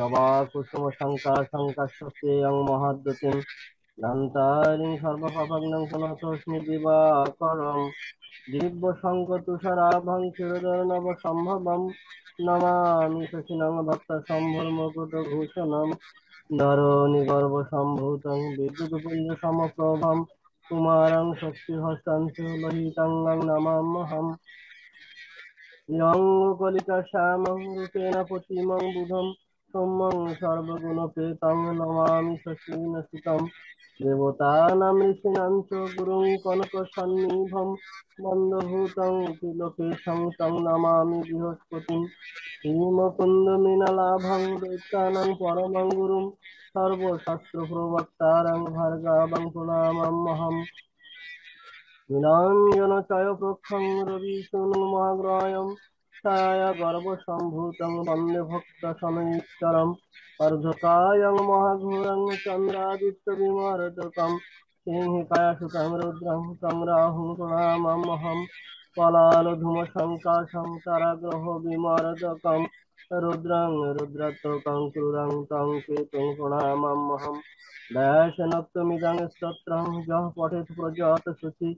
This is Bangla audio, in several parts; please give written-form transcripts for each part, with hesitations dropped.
জবা কুসুম শঙ্কা শঙ্কাশ্বস্তেয়ং মহাদ্যতিম দন্তারিং সর্বপাপগ্নং সনাতস্মি দিবাকরম দিব্য শঙ্খ তুষারাভং শিরোদর্ণব সম্ভবম নমামি শশিনং ভক্ত শম্ভুর মুকুট ভূষণম ধরণী সম্ভূতং বিদ্যুৎপুঞ্জ সমপ্রভম কুমারং শক্তিহস্তাংশু লোহিতাঙ্গং নমাম্যহম কলিকা শ্যামং রূপেণ প্রতিমং বুধম সৌম্যং সর্বগুণপ্রেতং নমামি শশীনসুতম দেবতানাং ঋষীণাং চ গুরুং কনকসন্নিভম বন্ধভূতং ত্রিলোকেশং तं নমামি বৃহস্পতিম শ্রীমুকুন্দ মৃণালাভং দৈত্যানাং পরমং গুরুং সর্বশাস্ত্রপ্রবক্তারং ভার্গবং প্রণমাম্যহম নীলাঞ্জনচয়প্রখং রবিসুনুমগ্রয়ং ছায়াগর্ভসম্ভূतं বন্দে ভক্তশনৈশ্চরम् अर्धकायं महाघोरं चन्द्रादित्यविमर्दकं सिंहिकायसुतं रुद्रं तं राहुं प्रणमाम्यहं पलालधूमशङ्काशं कराग्रहविमर्दकं रुद्रं रुद्रत्वकं क्रूरं तं केतुं प्रणमाम्यहं दशनक्तमिदं स्तोत्रं यः पठेत् प्रजत शुचि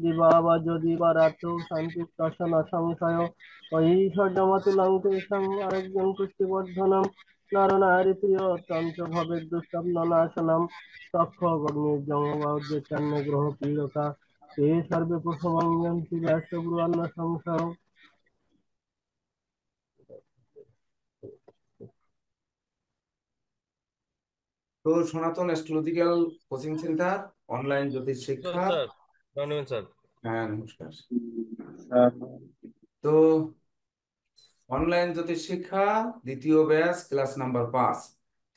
दिवा वा যদি বা রাত্রৌ শান্তিস্তস্য ন সংশয় ঐশ্বর্যমতুलं তেষাং আরোগ্যং পুষ্টিবর্ধনम् নরনারীপ্রিয়তন্ত্র ভবেদ্দুঃস্বপ্ননাশনम् তক্ষগগ্নির্জঙ্গমৌদ্যেচ্ছন্ন গ্রহ পীড়কা তে সর্বে প্রসমঞ্জন্তি ব্যাসব্রুবন্ন সংশয়। তো সনাতন অ্যাস্ট্রোলজিক্যাল কোচিং সেন্টার, অনলাইন জ্যোতিষ স্যার শিক্ষা। স্যার ধন্যবাদ স্যার। হ্যাঁ, নমস্কার। তো অনলাইন জ্যোতিষ শিক্ষা দ্বিতীয় ব্যাচ, ক্লাস নাম্বার 5।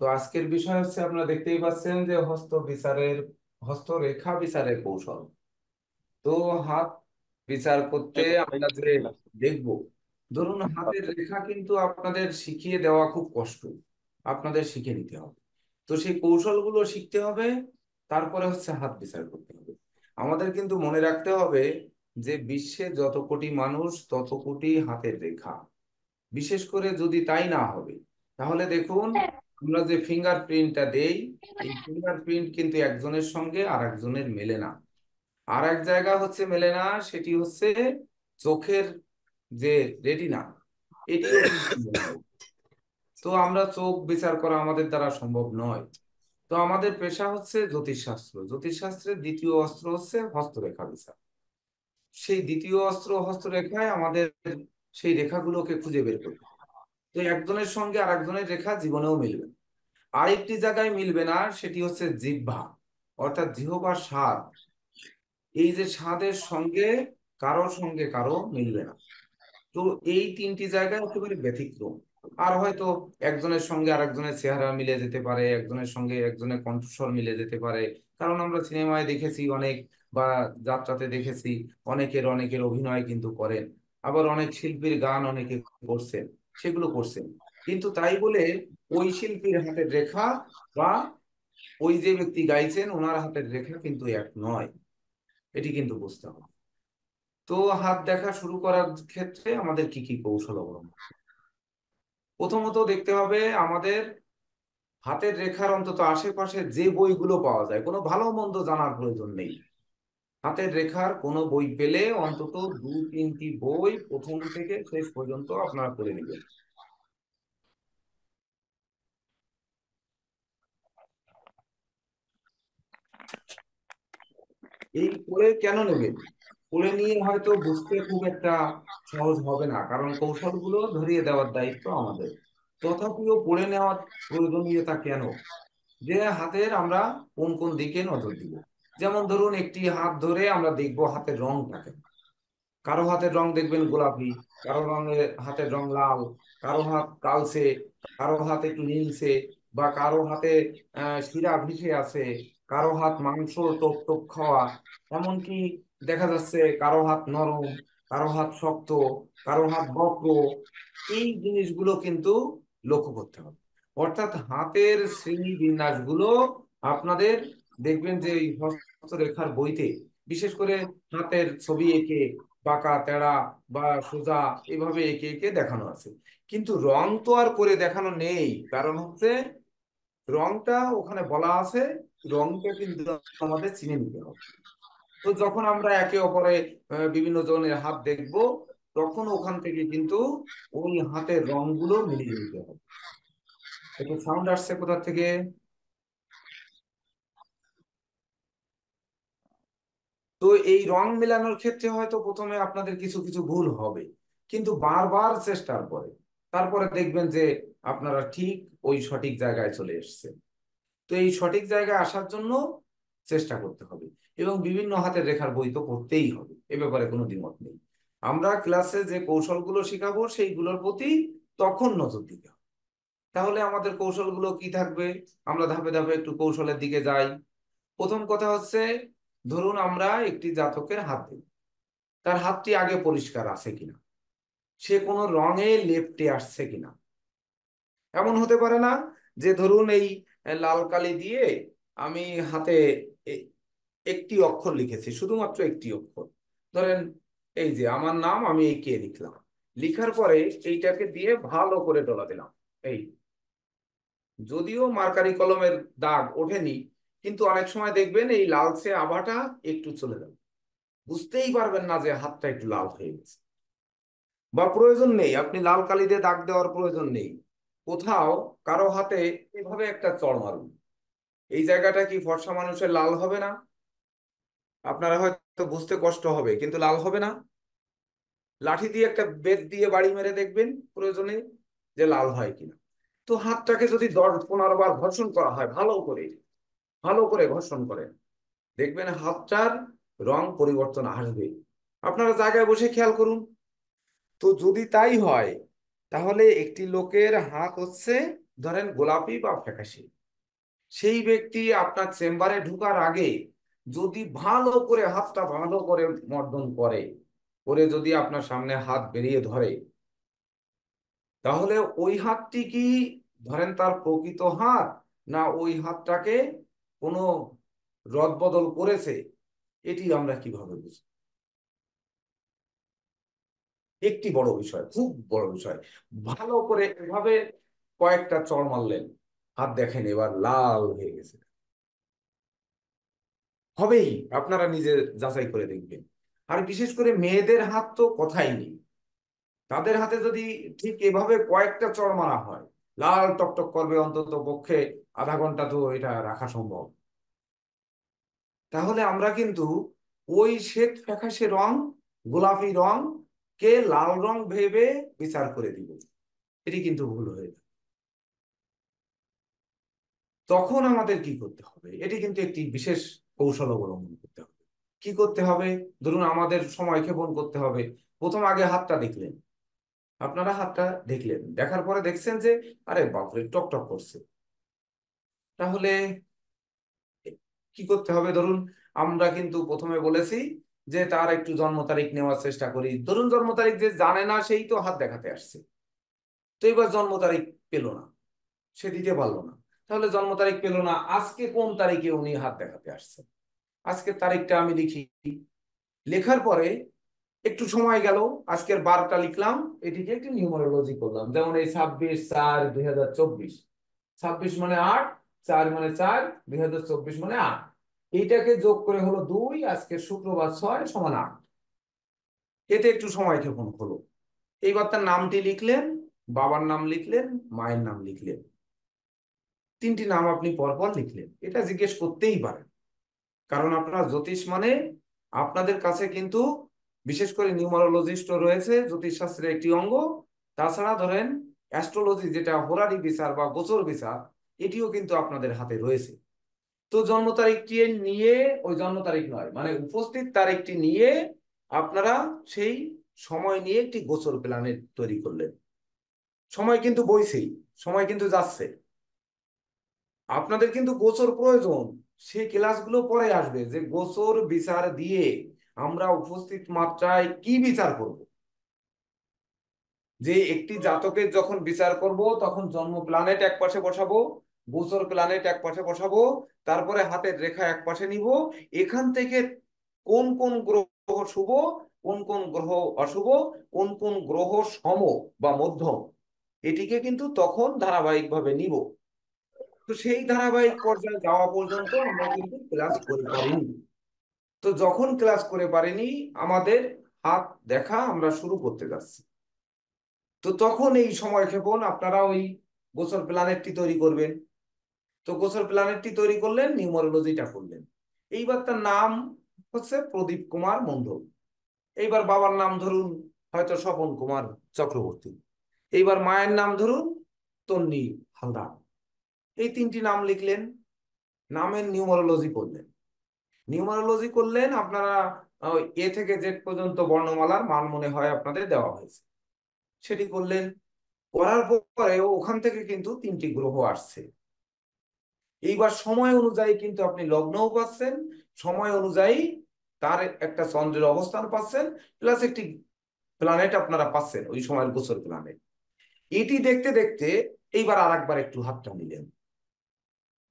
তো আজকের বিষয় হচ্ছে, আপনারা দেখতেই পাচ্ছেন যে হস্তরেখা বিচারের কৌশল। তো হাত বিচার করতে আমরা যে দেখব, ধরুন হাতের রেখা কিন্তু আপনাদের শিখিয়ে দেওয়া খুব কষ্ট, আপনাদের শিখে নিতে হবে। তো সেই কৌশলগুলো শিখতে হবে, তারপরে হচ্ছে হাত বিচার করতে হবে। আমাদের কিন্তু মনে রাখতে হবে যে বিশ্বে যত কোটি মানুষ তত কোটি হাতের রেখা। বিশেষ করে যদি তাই না হবে, তাহলে দেখুন আমরা যে ফিঙ্গারপ্রিন্টটা দেই, এই ফিঙ্গারপ্রিন্ট কিন্তু একজনের সঙ্গে আর একজনের মেলে না। আর এক জায়গা হচ্ছে মেলে না, সেটি হচ্ছে চোখের যে রেটিনা, এটিও কিন্তু মেলে না। তো আমরা চোখ বিচার করা আমাদের দ্বারা সম্ভব নয়। তো আমাদের পেশা হচ্ছে জ্যোতিষশাস্ত্র। জ্যোতিষশাস্ত্রের দ্বিতীয় অস্ত্র হচ্ছে হস্তরেখা বিচার। সেই দ্বিতীয় অস্ত্র হস্তরেখায় আমাদের সেই রেখাগুলোকে খুঁজে বের করতে হবে। তো একজনের সঙ্গে আর একজনের রেখা জীবনেও মিলবে না। আরেকটি জায়গায় মিলবে না, সেটি হচ্ছে জিহ্বা, অর্থাৎ জিহ্বার স্বাদ। এই যে স্বাদের সঙ্গে কারোর সঙ্গে কারো মিলবে না। তো এই তিনটি জায়গায় একেবারে ব্যতিক্রম। আর হয়তো একজনের সঙ্গে আরেকজনের চেহারা মিলে যেতে পারে, একজনের সঙ্গে একজনের কণ্ঠস্বর মিলে যেতে পারে। কারণ আমরা সিনেমায় দেখেছি অনেক, বা যাত্রাতে দেখেছি অনেকের অনেকের অভিনয় কিন্তু করেন। আবার অনেক শিল্পীর গান অনেকে করছেন, সেগুলো করছেন। কিন্তু তাই বলে ওই শিল্পীর হাতের রেখা বা ওই যে ব্যক্তি গাইছেন ওনার হাতের রেখা কিন্তু এক নয়। এটি কিন্তু বুঝতে হবে। তো হাত দেখা শুরু করার ক্ষেত্রে আমাদের কি কি কৌশল অবলম্বন? প্রথমত দেখতে হবে আমাদের হাতের রেখার অন্তত আশেপাশে যে বইগুলো পাওয়া যায়, কোনো ভালো মন্দ জানার প্রয়োজন নেই। হাতের রেখার কোনো বই পেলে অন্তত 2-3টি বই প্রথম থেকে শেষ পর্যন্ত আপনারা পড়ে নেবেন। এই পড়ে কেন নেবেন? পড়ে নিয়ে হয়তো বুঝতে খুব একটা সহজ হবে না, কারণ কৌশলগুলো ধরিয়ে দেওয়ার দায়িত্ব আমাদের। তথাপিও পড়ে নেওয়ার প্রয়োজনীয়তা কেন? যে হাতের আমরা কোন কোন দিকে নজর দিব। যেমন ধরুন, একটি হাত ধরে আমরা দেখবো হাতের রংটাকে। কারো হাতের রং দেখবেন গোলাপি, কারো হাতের রং লাল, কারো হাত কালচে, কারো হাত একটু নীলচে, বা কারো হাতে শিরা ভিসে আছে, কারো হাত মাংস টোপ টোপ খাওয়া। এমনকি দেখা যাচ্ছে কারো হাত নরম, কারো হাত শক্ত, কারো হাত বক্র। এই জিনিসগুলো কিন্তু লক্ষ্য করতে হবে। অর্থাৎ হাতের শ্রেণী বিন্যাসগুলো আপনাদের দেখবেন যে এই হস্তরেখার বইতে, বিশেষ করে হাতের ছবি এঁকে বাঁকা তেড়া বা সোজা এভাবে এঁকে এঁকে দেখানো আছে। কিন্তু রং তো আর করে দেখানো নেই, কারণ হচ্ছে রংটা ওখানে বলা আছে, রংটা কিন্তু আমাদের চিনে নিতে হবে। তো যখন আমরা একে অপরে বিভিন্ন জনের হাত দেখব, তখন ওখান থেকে কিন্তু ওই হাতের রংগুলো মিলিয়ে নিতে হবে। একটু সাউন্ড আসছে কোথা থেকে? তো এই রং মেলানোর ক্ষেত্রে হয়তো প্রথমে আপনাদের কিছু কিছু ভুল হবে, কিন্তু বারবার চেষ্টার পরে তারপরে দেখবেন যে আপনারা ঠিক ওই সঠিক জায়গায় চলে এসেছেন। তো এই সঠিক জায়গায় আসার জন্য চেষ্টা করতে হবে, এবং বিভিন্ন হাতের রেখার বই তো পড়তেই হবে, এ ব্যাপারে কোনো দ্বিমত নেই। আমরা ক্লাসে যে কৌশলগুলো শেখাবো সেইগুলোর প্রতি তখন নজর দিতে হবে। তাহলে আমাদের কৌশলগুলো কি থাকবে? আমরা ধাপে ধাপে একটু কৌশলের দিকে যাই। প্রথম কথা হচ্ছে, ধরুন আমরা একটি জাতকের হাত দিই, তার হাতটি আগে পরিষ্কার আছে কিনা, সে কোনো রঙে লেপ্টে আসছে কিনা। এমন হতে পারে না যে ধরুন এই লাল কালি দিয়ে আমি হাতে এ- একটি অক্ষর লিখেছি, শুধুমাত্র একটি অক্ষর। ধরেন এই যে আমার নাম, আমি এই কে লিখলাম, লিখার পরে এইটাকে দিয়ে ভালো করে ডলা দিলাম। এই, যদিও মার্কারি কলমের দাগ ওঠেনি, কিন্তু অনেক সময় দেখবেন এই লালচে আভাটা একটু চলে যাবে, বুঝতেই পারবেন না যে হাতটা একটু লাল হয়ে গেছে। বা প্রয়োজন নেই, আপনি লাল কালি দিয়ে দাগ দেওয়ার প্রয়োজন নেই। কোথাও কারো হাতে এভাবে একটা চড় মারুন, এই জায়গাটা কি ফর্সা মানুষের লাল হবে না? আপনারা হয়তো বুঝতে কষ্ট হবে, কিন্তু লাল হবে না। লাঠি দিয়ে একটা বেত দিয়ে বাড়ি মেরে দেখবেন প্রয়োজনে যে লাল হয় কিনা। তো হাতটাকে যদি 10-15 বার ঘর্ষণ করা হয়, ভালো করে, ভালো করে ঘর্ষণ করেন, দেখবেন হাতটার রং পরিবর্তন আসবে। আপনারা জায়গায় বসে খেয়াল করুন। তো যদি তাই হয়, তাহলে একটি লোকের হাত হচ্ছে ধরেন গোলাপি বা ফ্যাকাশে, সেই ব্যক্তি আপনার চেম্বারে ঢোকার আগে যদি ভালো করে হাতটা ভালো করে মর্দন করে, করে যদি আপনার সামনে হাত বেরিয়ে ধরে, তাহলে ওই হাতটি কি ধরেন তার প্রকৃত হাত, না ওই হাতটাকে কোনো রদবদল করেছে, এটি আমরা কিভাবে বুঝব? একটি বড় বিষয়, খুব বড় বিষয়। ভালো করে এভাবে কয়েকটা চড় মারলেন, হাত দেখেন এবার লাল হয়ে গেছে। হবেই, আপনারা নিজে যাচাই করে দেখবেন। আর বিশেষ করে মেয়েদের হাত তো কথাই নেই, তাদের হাতে যদি ঠিক এভাবে কয়েকটা চড় মারা হয়, লাল টকটক করবে, অন্তত পক্ষে আধা ঘন্টা তো এটা রাখা সম্ভব। তাহলে আমরা কিন্তু ওই শ্বেত ফ্যাকাশে রং, গোলাপি রং কে লাল রং ভেবে বিচার করে দিব, এটি কিন্তু ভুল হয়ে যায়। তখন আমাদের কি করতে হবে, এটি কিন্তু একটি বিশেষ কৌশল অবলম্বন করতে হবে। কি করতে হবে? ধরুন আমাদের সময় ক্ষেপণ করতে হবে। প্রথম আগে হাতটা দেখলেন, আপনারা হাতটা দেখলেন, দেখার পরে দেখছেন যে আরে বাপরে টকটক করছে। তাহলে কি করতে হবে? ধরুন আমরা কিন্তু প্রথমে বলেছি যে তার একটু জন্ম তারিখ নেওয়ার চেষ্টা করি। ধরুন জন্ম তারিখ যে জানে না সেই তো হাত দেখাতে আসছে, তো এবার জন্ম তারিখ পেল না, সে দিতে পারলো না। তাহলে জন্ম তারিখ পেল না, আজকে কোন তারিখে উনি হাত দেখাতে আসছে, আজকের তারিখটা আমি লিখি। লেখার পরে একটু সময় গেল, আজকের বারটা লিখলাম, এটিকে একটু নিউমারোলজি করলাম। যেমন এই 26/4/2024, 26 মানে 8, 4 মানে 4, 2024 মানে 8, এইটাকে যোগ করে হলো 2, আজকে শুক্রবার 6 = 8। এতে একটু সময় ক্ষেপণ হলো। এইবার তার নামটি লিখলেন, বাবার নাম লিখলেন, মায়ের নাম লিখলেন, তিনটি নাম আপনি পরপর লিখলেন। এটা জিজ্ঞেস করতেই পারেন, কারণ আপনার জ্যোতিষ মানে আপনাদের কাছে কিন্তু বিশেষ করে নিউমারোলজিস্ট রয়েছে, জ্যোতিষশাস্ত্রের একটি অঙ্গ। তাছাড়া ধরেন অ্যাস্ট্রোলজি, যেটা হোরারি বিচার বা গোচর বিচার, এটিও কিন্তু আপনাদের হাতে রয়েছে। তো জন্ম তারিখটি নিয়ে, ওই জন্ম তারিখ নয় মানে উপস্থিত তারিখটি নিয়ে আপনারা সেই সময় নিয়ে একটি গোচর প্ল্যানেট তৈরি করলেন। সময় কিন্তু বইছেই, সময় কিন্তু যাচ্ছে, আপনাদের কিন্তু গোচর প্রয়োজন। সেই ক্লাসগুলো পরে আসবে যে গোচর বিচার দিয়ে আমরা উপস্থিত মাত্রায় কি বিচার করব। যে একটি জাতকের যখন বিচার করব, তখন জন্ম প্ল্যানেট এক পাশে বসাবো, গোচর প্ল্যানেট এক পাশে বসাবো, তারপরে হাতের রেখা এক পাশে নিব, এখান থেকে কোন কোন গ্রহ শুভ কোন কোন গ্রহ অশুভ, কোন কোন গ্রহ সম বা মধ্যম, এটিকে কিন্তু তখন ধারাবাহিকভাবে নিব। তো সেই ধারাবাহিক পর্যায়ে যাওয়া পর্যন্ত আমরা কিন্তু ক্লাস করে পারিনি। তো যখন ক্লাস করে পারিনি, আমাদের হাত দেখা আমরা শুরু করতে যাচ্ছি। তো তখন এই সময় ক্ষেপণ আপনারা ওই গোসল প্ল্যানেটটি তৈরি করবেন। তো গোসল প্ল্যানেটটি তৈরি করলেন, নিউমারোলজিটা করলেন। এইবার তার নাম হচ্ছে প্রদীপ কুমার মণ্ডল। এইবার বাবার নাম ধরুন হয়তো স্বপন কুমার চক্রবর্তী। এইবার মায়ের নাম ধরুন তন্নি হালদার। এই তিনটি নাম লিখলেন, নামের নিউমারোলজি করলেন। নিউমারোলজি করলেন আপনারা, এ থেকে জেড পর্যন্ত বর্ণমালার মান মনে হয় আপনাদের দেওয়া হয়েছে, সেটি করলেন। করার পরে ওখান থেকে কিন্তু তিনটি গ্রহ আসছে। এইবার সময় অনুযায়ী কিন্তু আপনি লগ্নও পাচ্ছেন, সময় অনুযায়ী তার একটা চন্দ্রের অবস্থান পাচ্ছেন, প্লাস একটি প্ল্যানেট আপনারা পাচ্ছেন ওই সময়ের গোচর প্ল্যানেট। এটি দেখতে দেখতে এইবার আর একবার একটু হাতটা নিলেন।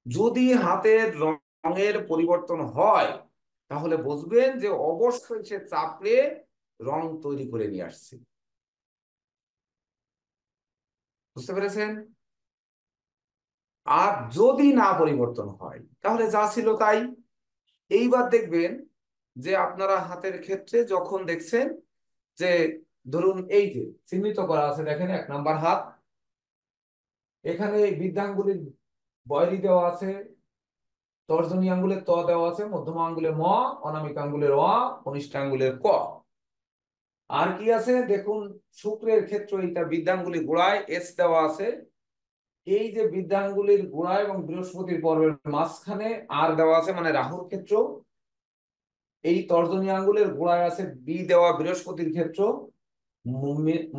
যদি হাতের রঙের পরিবর্তন হয়, তাহলে বুঝবেন যে অবশ্যই সে চাপড়ে রং তৈরি করে নিয়ে আসছে। বুঝতে পেরেছেন? আর যদি না পরিবর্তন হয়, তাহলে যা ছিল তাই। এইবার দেখবেন যে আপনারা হাতের ক্ষেত্রে যখন দেখছেন যে ধরুন এই যে চিহ্নিত করা আছে, দেখেন 1 নাম্বার হাত, এখানে এই বৃদ্ধাঙ্গুলির বয়রি দেওয়া আছে, তর্জনী আঙ্গুলের ত দেওয়া আছে, মধ্যমা আঙ্গুলের ম, অনামিক আঙ্গুলের অ, কনিষ্ঠ আঙ্গুলের ক। আর কি আছে দেখুন, শুক্রের ক্ষেত্র এইটা বৃদ্ধাঙ্গুলি গোড়ায় এস দেওয়া আছে। এই যে বৃদ্ধাঙ্গুলির গোড়া এবং বৃহস্পতির পর্বের মাঝখানে আর দেওয়া আছে, মানে রাহুর ক্ষেত্র। এই তর্জনী আঙ্গুলের গোড়ায় আছে বি দেওয়া, বৃহস্পতির ক্ষেত্র।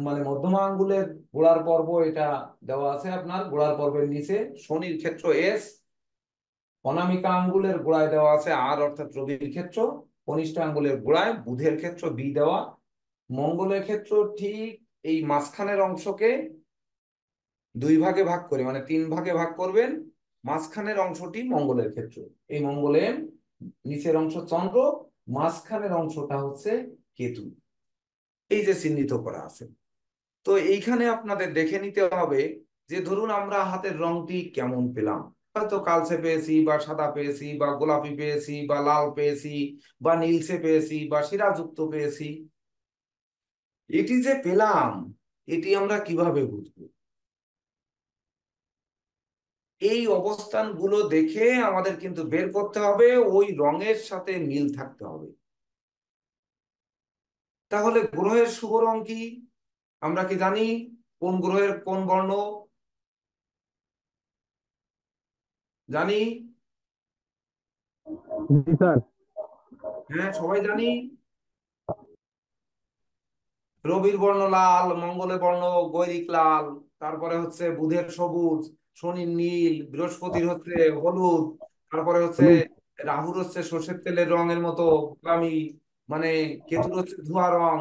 মানে মধ্যমা আঙ্গুলের গোড়ার পর্ব এটা দেওয়া আছে আপনার গোড়ার পর্বের নিচে, শনির ক্ষেত্র এস। অনামিকা আঙ্গুলের গোড়ায় দেওয়া আছে আর, অর্থাৎ রবির ক্ষেত্র। কনিষ্ঠ আঙ্গুলের গোড়ায় বুধের ক্ষেত্র বি দেওয়া। মঙ্গলের ক্ষেত্র ঠিক এই মাঝখানের অংশকে 2 ভাগে ভাগ করে, মানে 3 ভাগে ভাগ করবেন। মাঝখানের অংশটি মঙ্গলের ক্ষেত্র, এই মঙ্গলের নিচের অংশ চন্দ্র, মাঝখানের অংশটা হচ্ছে কেতু। এই যে চিহ্নিত করা আছে। তো এইখানে আপনাদের দেখে নিতে হবে যে ধরুন আমরা হাতের রংটি কেমন পেলাম। হয়তো কালচে পেয়েছি, বা সাদা পেয়েছি, বা গোলাপি পেয়েছি, বা লাল পেয়েছি, বা নীলচে পেয়েছি, বা শিরাযুক্ত পেয়েছি। এটি যে পেলাম, এটি আমরা কিভাবে বুঝবো? এই অবস্থানগুলো দেখে আমাদের কিন্তু বের করতে হবে, ওই রঙের সাথে মিল থাকতে হবে। তাহলে গ্রহের শুভ রং কি আমরা কি জানি? কোন গ্রহের কোন বর্ণ জানি? জি স্যার। হ্যাঁ, সবাই জানি। রবির বর্ণ লাল, মঙ্গলের বর্ণ গৈরিক লাল, তারপরে হচ্ছে বুধের সবুজ, শনির নীল, বৃহস্পতির হচ্ছে হলুদ, তারপরে হচ্ছে হলুদ। রাহুর হচ্ছে সর্ষের তেলের রঙের মতো গোলামি, মানে কেতুর হচ্ছে ধোঁয়া রং,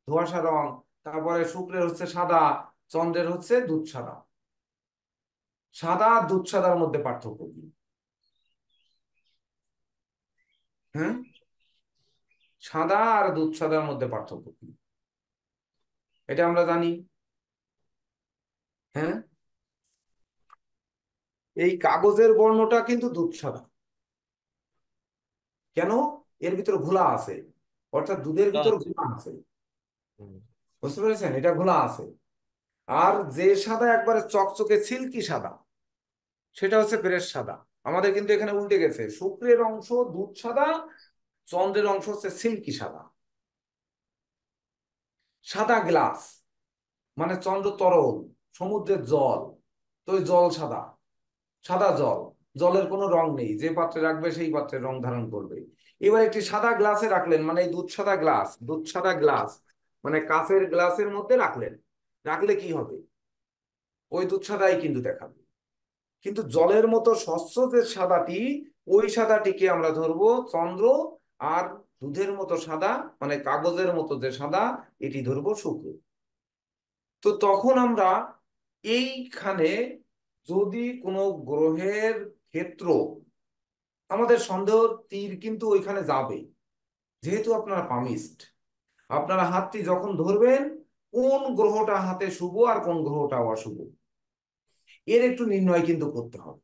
ধোঁয়াশা রং, তারপরে শুক্রের হচ্ছে সাদা, চন্দ্রের হচ্ছে দুধ সাদা। সাদা আর দুধ সাদার মধ্যে পার্থক্য কি? হ্যাঁ, সাদা আর দুধ সাদার মধ্যে পার্থক্য কি? এটা আমরা জানি। হ্যাঁ, এই কাগজের বর্ণটা কিন্তু দুধ সাদা। কেন? এর ভিতর ঘোলা আছে, অর্থাৎ দুধের ভিতর ঘোলা আছে। বুঝতে পেরেছেন? এটা ঘোলা আছে। আর যে সাদা একবারে চকচকে সিল্কি সাদা, সেটা হচ্ছে প্রেস সাদা। আমাদের কিন্তু এখানে উল্টে গেছে, শুক্রের অংশ দুধ সাদা, চন্দ্রের অংশ হচ্ছে সিল্কি সাদা। সাদা গ্লাস, মানে চন্দ্র তরল, সমুদ্রের জল, তো ওই জল সাদা, সাদা জল, জলের কোনো রং নেই, যে পাত্রে রাখবে সেই পাত্রের রং ধারণ করবে। এবার একটি সাদা গ্লাসে রাখলেন, মানে এই দুধ সাদা গ্লাস, দুধ সাদা গ্লাস মানে কাঁচের গ্লাসের মধ্যে রাখলেন, রাখলে কি হবে? ওই দুধ সাদাই কিন্তু দেখাবে। কিন্তু জলের মতো স্বচ্ছ যে সাদাটি, ওই সাদাটিকে আমরা ধরবো চন্দ্র। আর দুধের মতো সাদা, মানে কাগজের মতো যে সাদা, এটি ধরবো শুক্র। তো তখন আমরা এইখানে যদি কোনো গ্রহের ক্ষেত্র, আমাদের সন্দেহ তীর কিন্তু ওইখানে যাবে, যেহেতু আপনারা পামিস্ট। আপনারা হাতটি যখন ধরবেন, কোন গ্রহটা হাতে শুভ আর কোন গ্রহটা অশুভ এর একটু নির্ণয় কিন্তু করতে হবে।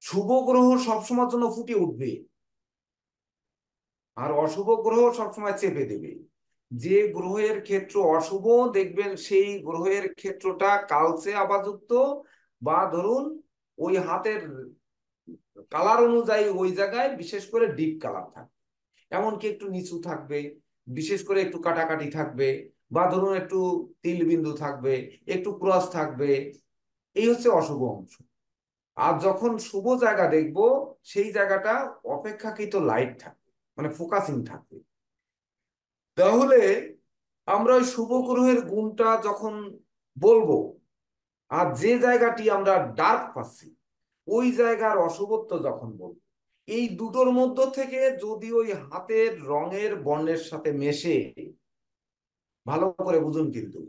শুভ গ্রহ সবসময়ের জন্য ফুটে উঠবে, আর অশুভ গ্রহ সবসময় চেপে দেবে। যে গ্রহের ক্ষেত্র অশুভ দেখবেন সেই গ্রহের ক্ষেত্রটা কালচে আভাযুক্ত, বা ধরুন ওই হাতের কালার অনুযায়ী ওই জায়গায় বিশেষ করে ডিপ কালার থাকবে, এমনকি একটু নিচু থাকবে, বিশেষ করে একটু কাটাকাটি থাকবে, বা ধরুন একটু তিল বিন্দু থাকবে, একটু ক্রস থাকবে। এই হচ্ছে অশুভ অংশ। আর যখন শুভ জায়গা দেখব, সেই জায়গাটা অপেক্ষাকৃত লাইট থাকবে, মানে ফোকাসিং থাকবে। তাহলে আমরা ওই শুভ গ্রহের গুণটা যখন বলবো, আর যে জায়গাটি আমরা ডার্ক পাচ্ছি ওই জায়গার অশুভত্ব যখন বলবো, এই দুটোর মধ্য থেকে যদি ওই হাতের রঙের বর্ণের সাথে মেশে, ভালো করে বুঝুন কিন্তু,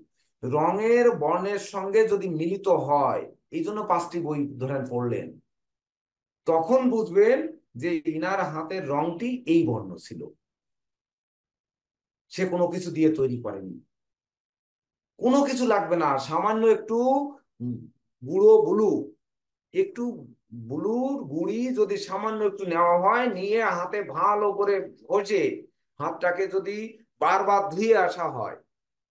রঙের বর্ণের সঙ্গে যদি মিলিত হয়, এই জন্য 5টি বই ধরেন পড়লেন, তখন বুঝবেন যে ইনার হাতের রংটি এই বর্ণ ছিল, সে কোনো কিছু দিয়ে তৈরি করেনি। কোনো কিছু লাগবে না, সামান্য একটু উম, গুঁড়ো ব্লু, একটু ব্লুর গুঁড়ি যদি সামান্য একটু নেওয়া হয়, নিয়ে হাতে ভালো করে ঘষে হাতটাকে যদি বারবার ধুয়ে আসা হয়,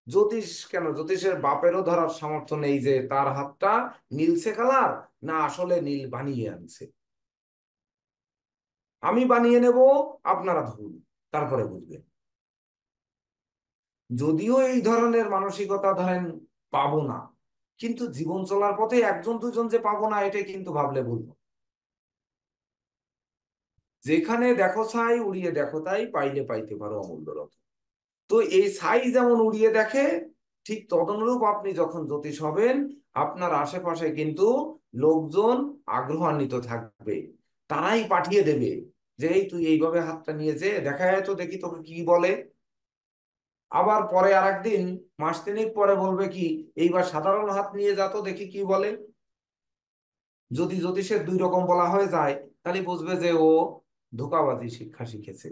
জ্যোতিষ কেন, জ্যোতিষের বাপেরও ধরার সামর্থ্য নেই যে তার হাতটা নীলচে কালার না আসলে নীল বানিয়ে আনছে। আমি বানিয়ে নেব, আপনারা ধরুন, তারপরে বুঝবেন। যদিও এই ধরনের মানসিকতা ধরেন পাবো না, কিন্তু জীবন চলার পথে একজন দুজন যে পাবো না এটা কিন্তু ভাবলে বলবো। যেখানে দেখো ছাই, উড়িয়ে দেখো তাই, পাইলে পাইতে পারো অমূল্য রত্ন। তো এই ছাই যেমন উড়িয়ে দেখে, ঠিক তদনুরূপ আপনি যখন জ্যোতিষ হবেন, আপনার আশেপাশে কিন্তু লোকজন আগ্রহান্বিত থাকবে, তারাই পাঠিয়ে দেবে যে এই তুই এইভাবে হাতটা নিয়ে যে দেখা যায় তো, দেখি তোকে কি বলে। আবার পরে আর একদিন, মাস তিনেক পরে বলবে কি, এইবার সাধারণ হাত নিয়ে যা তো দেখি কি বলে। যদি জ্যোতিষের 2 রকম বলা হয়ে যায়, তাহলে বুঝবে যে ও ধোঁকাবাজি শিক্ষা শিখেছে,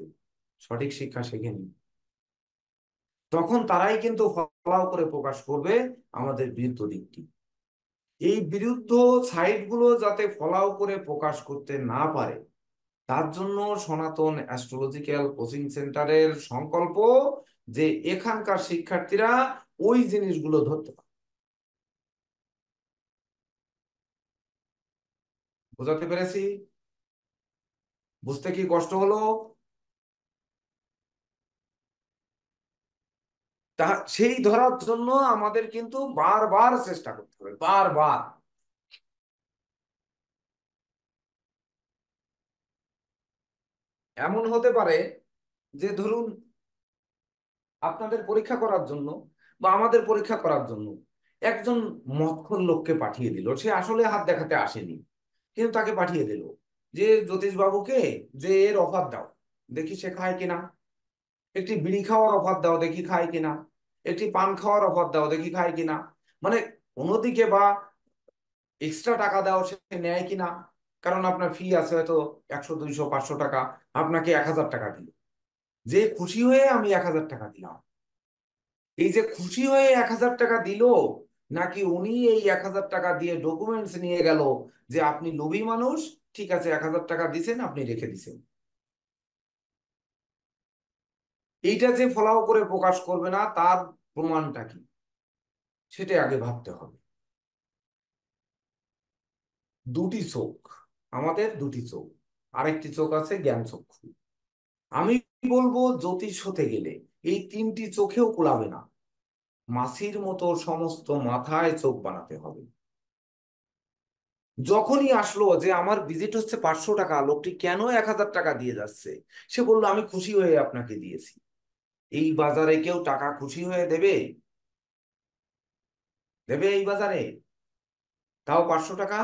সঠিক শিক্ষা শেখেনি। তখন তারাই কিন্তু ফলাও করে প্রকাশ করবে আমাদের বিরুদ্ধ দিকটি। এই বিরুদ্ধ সাইটগুলো যাতে ফলাও করে প্রকাশ করতে না পারে, তার জন্য সনাতন অ্যাস্ট্রোলজিক্যাল কোচিং সেন্টারের সংকল্প যে এখানকার শিক্ষার্থীরা ওই জিনিসগুলো ধরতে পারে। বোঝাতে পেরেছি? বুঝতে কি কষ্ট হলো? তা সেই ধরার জন্য আমাদের কিন্তু বারবার চেষ্টা করতে হবে, বারবার। এমন হতে পারে যে ধরুন আপনাদের পরীক্ষা করার জন্য বা আমাদের পরীক্ষা করার জন্য একজন মক্খর লোককে পাঠিয়ে দিল, সে আসলে হাত দেখাতে আসেনি, কিন্তু তাকে পাঠিয়ে দিল যে জ্যোতিষ বাবুকে, যে এর অফার দাও, দেখি সে খায় কিনা। একটি বিড়ি খাওয়ার অফার দাও, দেখি খায় কিনা। একটি পান খাওয়ার অফার দাও, দেখি খায় কিনা। মানে অন্যদিকে বা এক্সট্রা টাকা দাও, সে নেয় কিনা। কারণ আপনার ফি আছে হয়তো 100 200 500 টাকা, আপনাকে 1000 টাকা দিল, যে খুশি হয়ে আমি 1000 টাকা দিলাম। এই যে খুশি হয়ে 1000 টাকা দিল, নাকি উনি এই 1000 টাকা দিয়ে ডকুমেন্টস নিয়ে গেল যে আপনি লোভী মানুষ, ঠিক আছে 1000 টাকা দিছেন, আপনি রেখে দিছেন। এইটা যে ফলাও করে প্রকাশ করবে না, তার প্রমাণটা কি, সেটা আগে ভাবতে হবে। দুটি চোখ, আমাদের দুটি চোখ, আরেকটি চোখ আছে জ্ঞান চক্ষু। আমি বলবো জ্যোতিষ হতে গেলে এই 3টি চোখেও কুলাবে না, মাছির মতো সমস্ত মাথায় চোখ বানাতে হবে। যখনই আসলো যে আমার ভিজিট হচ্ছে 500 টাকা, লোকটি কেন 1000 টাকা দিয়ে যাচ্ছে, সে বললো আমি খুশি হয়ে আপনাকে দিয়েছি। এই বাজারে কেউ টাকা খুশি হয়ে দেবে? দেবে এই বাজারে? তাও 500 টাকা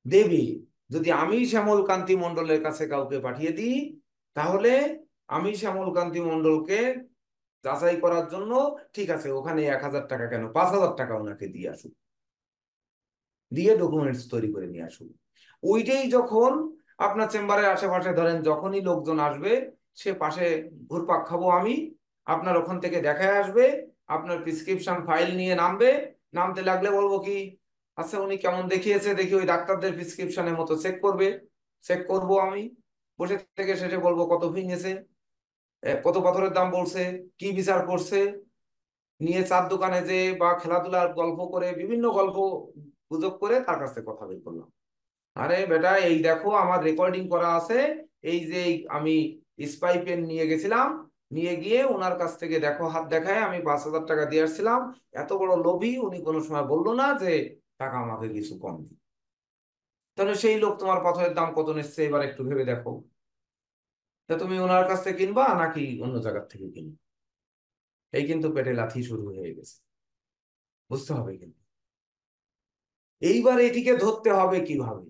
দেবে। যদি আমি শ্যামল কান্তি মণ্ডলের কাছে কাউকে পাঠিয়ে দিই, তাহলে আমি শ্যামল কান্তি মণ্ডলকে যাচাই করার জন্য, ঠিক আছে ওখানে 1000 টাকা কেন, 5000 টাকা ওনাকে দিয়ে আসুক, দিয়ে ডকুমেন্টস তৈরি করে নিয়ে আসুন। ওইটাই যখন আপনার চেম্বারের আশেপাশে ধরেন যখনই লোকজন আসবে, সে পাশে ঘুরপাক খাবো আমি, আপনার ওখান থেকে দেখায় আসবে, আপনার প্রেসক্রিপশন ফাইল নিয়ে নামবে, নামতে লাগলে বলবো কি, আচ্ছা উনি কেমন দেখিয়েছে দেখি, ওই ডাক্তারদের প্রেসক্রিপশনের মতো চেক করবে, চেক করব আমি বসে থেকে, শেষে বলবো কত ভেঙেছে, কত পাথরের দাম বলছে, কি বিচার করছে, নিয়ে চার দোকানে যে বা খেলাধুলার গল্প করে বিভিন্ন গল্প গুজব করে তার কাছ থেকে কথা বের করলাম। আরে বেটা এই দেখো আমার রেকর্ডিং করা আছে, এই যে আমি স্পাই পেন নিয়ে গেছিলাম, নিয়ে গিয়ে ওনার কাছ থেকে দেখো হাত দেখায় আমি 5,000 টাকা দিয়ে আসছিলাম, এত বড় লোভী উনি কোনো সময় বললো না যে টাকা আমাকে কিছু কম দিন। তাহলে সেই লোক তোমার পাথরের দাম কত নিচ্ছে এবার একটু ভেবে দেখো, তা তুমি ওনার কাছ থেকে কিনবা নাকি অন্য জায়গার থেকে কিনবা? এই কিন্তু পেটে লাথি শুরু হয়ে গেছে, বুঝতে হবে কিন্তু। এইবার এটিকে ধরতে হবে কিভাবে,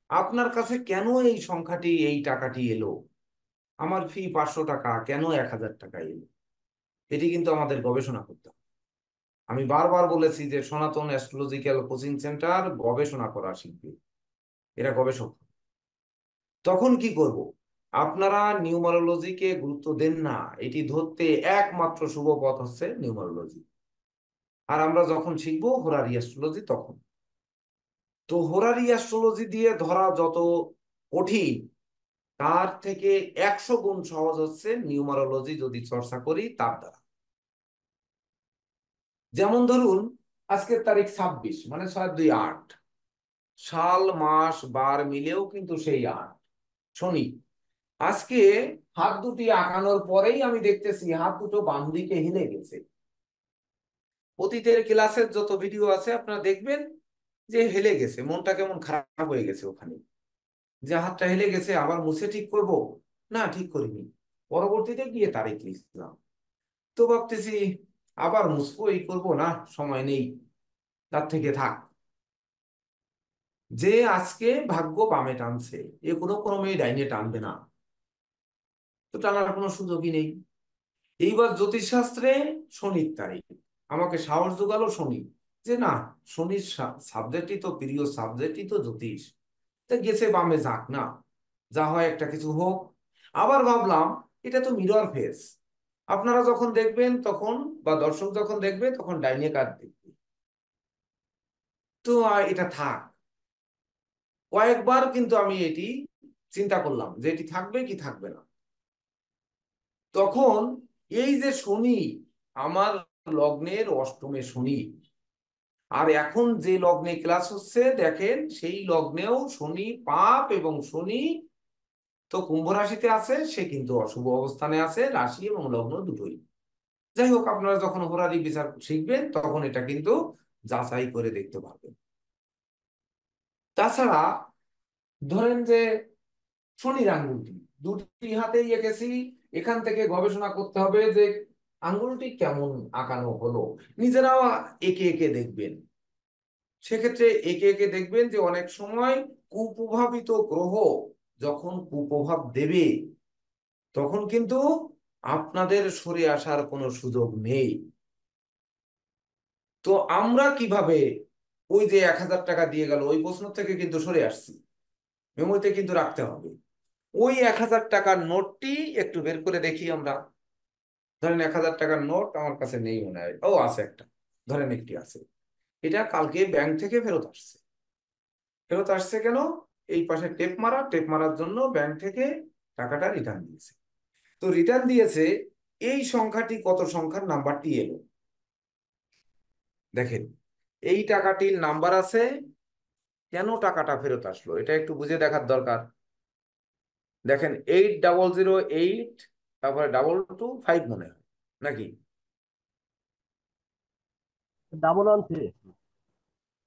আপনার কাছে কেন এই সংখ্যাটি এই টাকাটি এলো, আমার ফি 500 টাকা কেন 1,000 টাকা এলো, এটি কিন্তু আমাদের গবেষণা করতে হবে। আমি বারবার বলেছি যে সনাতন অ্যাস্ট্রোলজিক্যাল কোচিং সেন্টার গবেষণা করা শিখবে, এরা গবেষক। তখন কি করব, আপনারা নিউমারোলজিকে গুরুত্ব দেন না, এটি ধরতে একমাত্র শুভ পথ হচ্ছে নিউমারোলজি। আর আমরা যখন শিখবো হোরারি অ্যাস্ট্রোলজি তখন, তো হোরারি অ্যাস্ট্রোলজি দিয়ে ধরা যত কঠিন, তার থেকে 100 গুণ সহজ হচ্ছে নিউমারোলজি যদি চর্চা করি তার দ্বারা। যেমন ধরুন আজকের তারিখ 26, মানে 6-2-8, সাল মাস বার মিলেও কিন্তু সেই 8, শনি। আজকে হাত দুটি আঁকানোর পরেই আমি দেখতেছি হাত দুটো বাম দিকে হিলে গেছে। অতীতের ক্লাসের যত ভিডিও আছে আপনারা দেখবেন যে হেলে গেছে, মনটা কেমন খারাপ হয়ে গেছে ওখানে, যে হাতটা হেলে গেছে, আবার মুছে ঠিক করব, না ঠিক করিনি, পরবর্তীতে গিয়ে তারিখ লিখলাম। তো ভাবতেছি আবার মুছবো, এই করবো না, সময় নেই, তার থেকে থাক। যে আজকে ভাগ্য বামে টানছে, এ কোনো ক্রমেই ডাইনে টানবে না, তো টানার কোনো সুযোগই নেই। এইবার জ্যোতিষশাস্ত্রে শনির তারিখ আমাকে সাহস জোগালো শনি, যে না, শনির সাবজেক্টই তো প্রিয়, সাবজেক্টই তো জ্যোতিষ, তা গেছে বামে, যাক না, যা হয় একটা কিছু হোক। আবার ভাবলাম এটা তো মিরর ফেস, আপনারা যখন দেখবেন তখন, বা দর্শক যখন দেখবে তখন ডাইনে কাত দেখবে, তো এটা থাক। কয়েকবার কিন্তু আমি এটি চিন্তা করলাম যে এটি থাকবে কি থাকবে না। তখন এই যে শনি, আমার লগ্নের অষ্টমে শনি, আর এখন যে লগ্নে ক্লাস হচ্ছে দেখেন সেই লগ্নেও শনি পাপ, এবং শনি তো কুম্ভ রাশিতে আছে, সে কিন্তু অশুভ অবস্থানে আছে, রাশি এবং লগ্ন দুটোই। যাই হোক, আপনারা যখন হোরারি বিচার শিখবেন তখন এটা কিন্তু যাচাই করে দেখতে পারবেন। তাছাড়া ধরেন যে শনির আঙ্গুলটি দুটি হাতেই এঁকেছি, এখান থেকে গবেষণা করতে হবে যে আঙ্গুলটি কেমন আঁকানো হলো, নিজেরাও এঁকে এঁকে দেখবেন। সেক্ষেত্রে এঁকে এঁকে দেখবেন যে অনেক সময় কুপ্রভাবিত গ্রহ যখন কুপ্রভাব দেবে তখন কিন্তু আপনাদের সরে আসার কোনো সুযোগ নেই। তো আমরা কিভাবে ওই যে 1,000 টাকা দিয়ে গেল ওই প্রশ্ন থেকে কিন্তু সরে আসছি, মেমোরিতে কিন্তু রাখতে হবে। ওই 1,000 টাকার নোটটি একটু বের করে দেখি আমরা। ধরেন 1,000 টাকার নোট আমার কাছে নেই মনে হয়, ও আছে একটা, ধরেন একটি আছে, এটা কালকে ব্যাংক থেকে ফেরত আসছে। ফেরত আসছে কেন, এই পাশে টেপ মারা, টেপ মারার জন্য ব্যাংক থেকে টাকাটা রিটার্ন দিয়েছে। তো রিটার্ন দিয়েছে, এই সংখ্যাটি কত সংখ্যার নাম্বারটি এলো দেখেন, এই টাকাটির নাম্বার আছে, কেন টাকাটা ফেরত আসলো এটা একটু বুঝে দেখার দরকার। দেখেন 80008, তারপরে 225 মনে হয় নাকি, 113।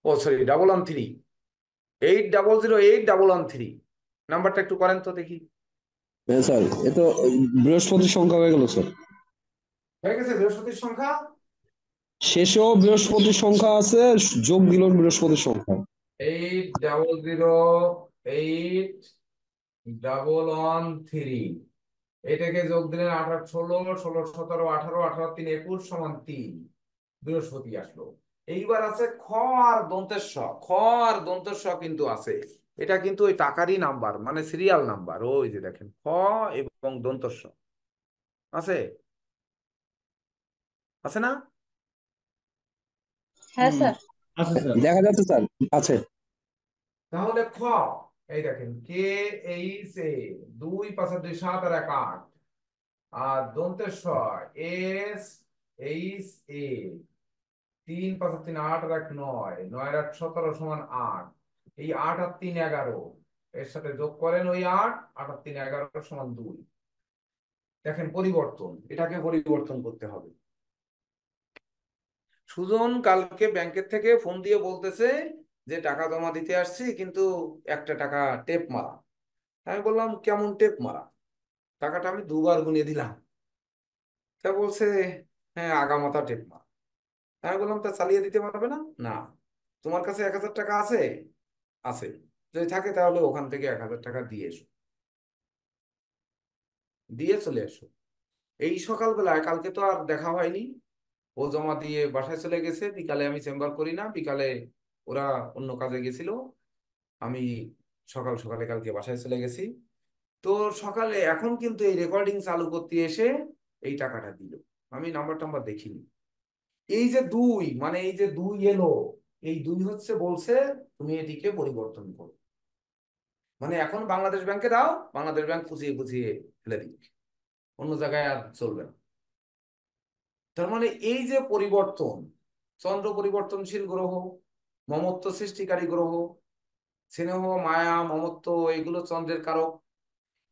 ও সরি 113, 80008 113, নাম্বারটা একটু করেন তো দেখি। হ্যাঁ স্যার, এ তো বৃহস্পতির সংখ্যা হয়ে গেল স্যার। হয়ে গেছে বৃহস্পতির সংখ্যা, শেষেও বৃহস্পতির সংখ্যা আছে, যোগ দিল বৃহস্পতির সংখ্যা। 8008113, এটাকে যোগ দিলেন 18, 16, 16, 17, 18, 18, 3, 21 সমান 3, বৃহস্পতি আসলো। এইবার আছে খ আর দন্তের স, খ আর দন্তের স কিন্তু আছে, এটা কিন্তু ওই টাকারই নাম্বার, মানে সিরিয়াল নাম্বার, ওই যে দেখেন খ এবং দন্তের স আছে। আছে না? হ্যাঁ স্যার। দেখা যাচ্ছে স্যার, আছে। তাহলে খ, এই দেখেন কে এইচ এ, 2 5 2 7 আর 1 8, আর দন্তের স এস এইচ এ, 3 5 3 8 আর 1 9, 9 8 17 সমান 8। এই 8 আর 3 11, এর সাথে যোগ করেন ওই 8, 8 আর 3 11 সমান 2। দেখেন পরিবর্তন, এটাকে পরিবর্তন করতে হবে। সুজন কালকে ব্যাংকের থেকে ফোন দিয়ে বলতেছে যে টাকা জমা দিতে আসছি, কিন্তু একটা টাকা টেপ মারা। আমি বললাম কেমন টেপ মারা? টাকাটা আমি দুবার গুনিয়ে দিলাম। তা বলছে হ্যাঁ আগামাথা টেপ মারা। আমি বললাম তা চালিয়ে দিতে পারবে না? না। তোমার কাছে 1000 টাকা আছে? আছে। যদি থাকে তাহলে ওখান থেকে 1000 টাকা দিয়ে এসো, দিয়ে চলে এসো। এই সকালবেলায়, কালকে তো আর দেখা হয়নি, ও জমা দিয়ে বাসায় চলে গেছে। বিকালে আমি চেম্বার করি না, বিকালে ওরা অন্য কাজে গেছিল। আমি সকাল সকালে কালকে বাসায় চলে গেছি। তো সকালে এখন কিন্তু এই রেকর্ডিং চালু করতে এসে এই টাকাটা দিল। আমি নাম্বার টাম্বার দেখিনি। এই যে 2, মানে এই যে 2 এলো, এই 2 হচ্ছে বলছে তুমি এটিকে পরিবর্তন করো। মানে এখন বাংলাদেশ ব্যাংকে দাও, বাংলাদেশ ব্যাংক খুঁচিয়ে খুঁচিয়ে ফেলে দিক, অন্য জায়গায় আর চলবে না। তার মানে এই যে পরিবর্তন, চন্দ্র পরিবর্তনশীল গ্রহ, মমত্ব সৃষ্টিকারী গ্রহ, স্নেহ মায়া মমত্ব এগুলো চন্দ্রের কারক।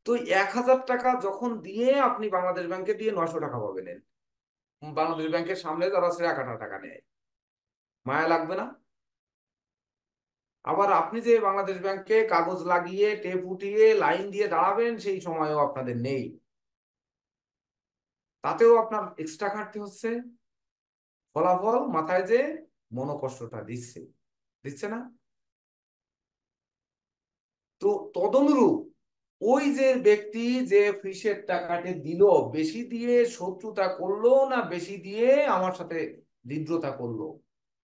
তো 1000 টাকা যখন দিয়ে আপনি বাংলাদেশ ব্যাংকে দিয়ে 900 টাকা পাবেন, বাংলাদেশ ব্যাংকের সামনে যারা সে 1000 টাকা নেয়, মায়া লাগবে না? আবার আপনি যে বাংলাদেশ ব্যাংকে কাগজ লাগিয়ে টেপ উঠিয়ে লাইন দিয়ে দাঁড়াবেন, সেই সময়ও আপনাদের নেই, তাতেও আপনার এক্সট্রা খাটতে হচ্ছে। ফলাফল মাথায় যে মনোকষ্টটা দিচ্ছে, দিচ্ছে না? তো তদনুরূপ ওই যে ব্যক্তি যে ফিসের টাকাটি দিল, বেশি দিয়ে শত্রুতা করলো না বেশি দিয়ে আমার সাথে হৃদ্রতা করলো,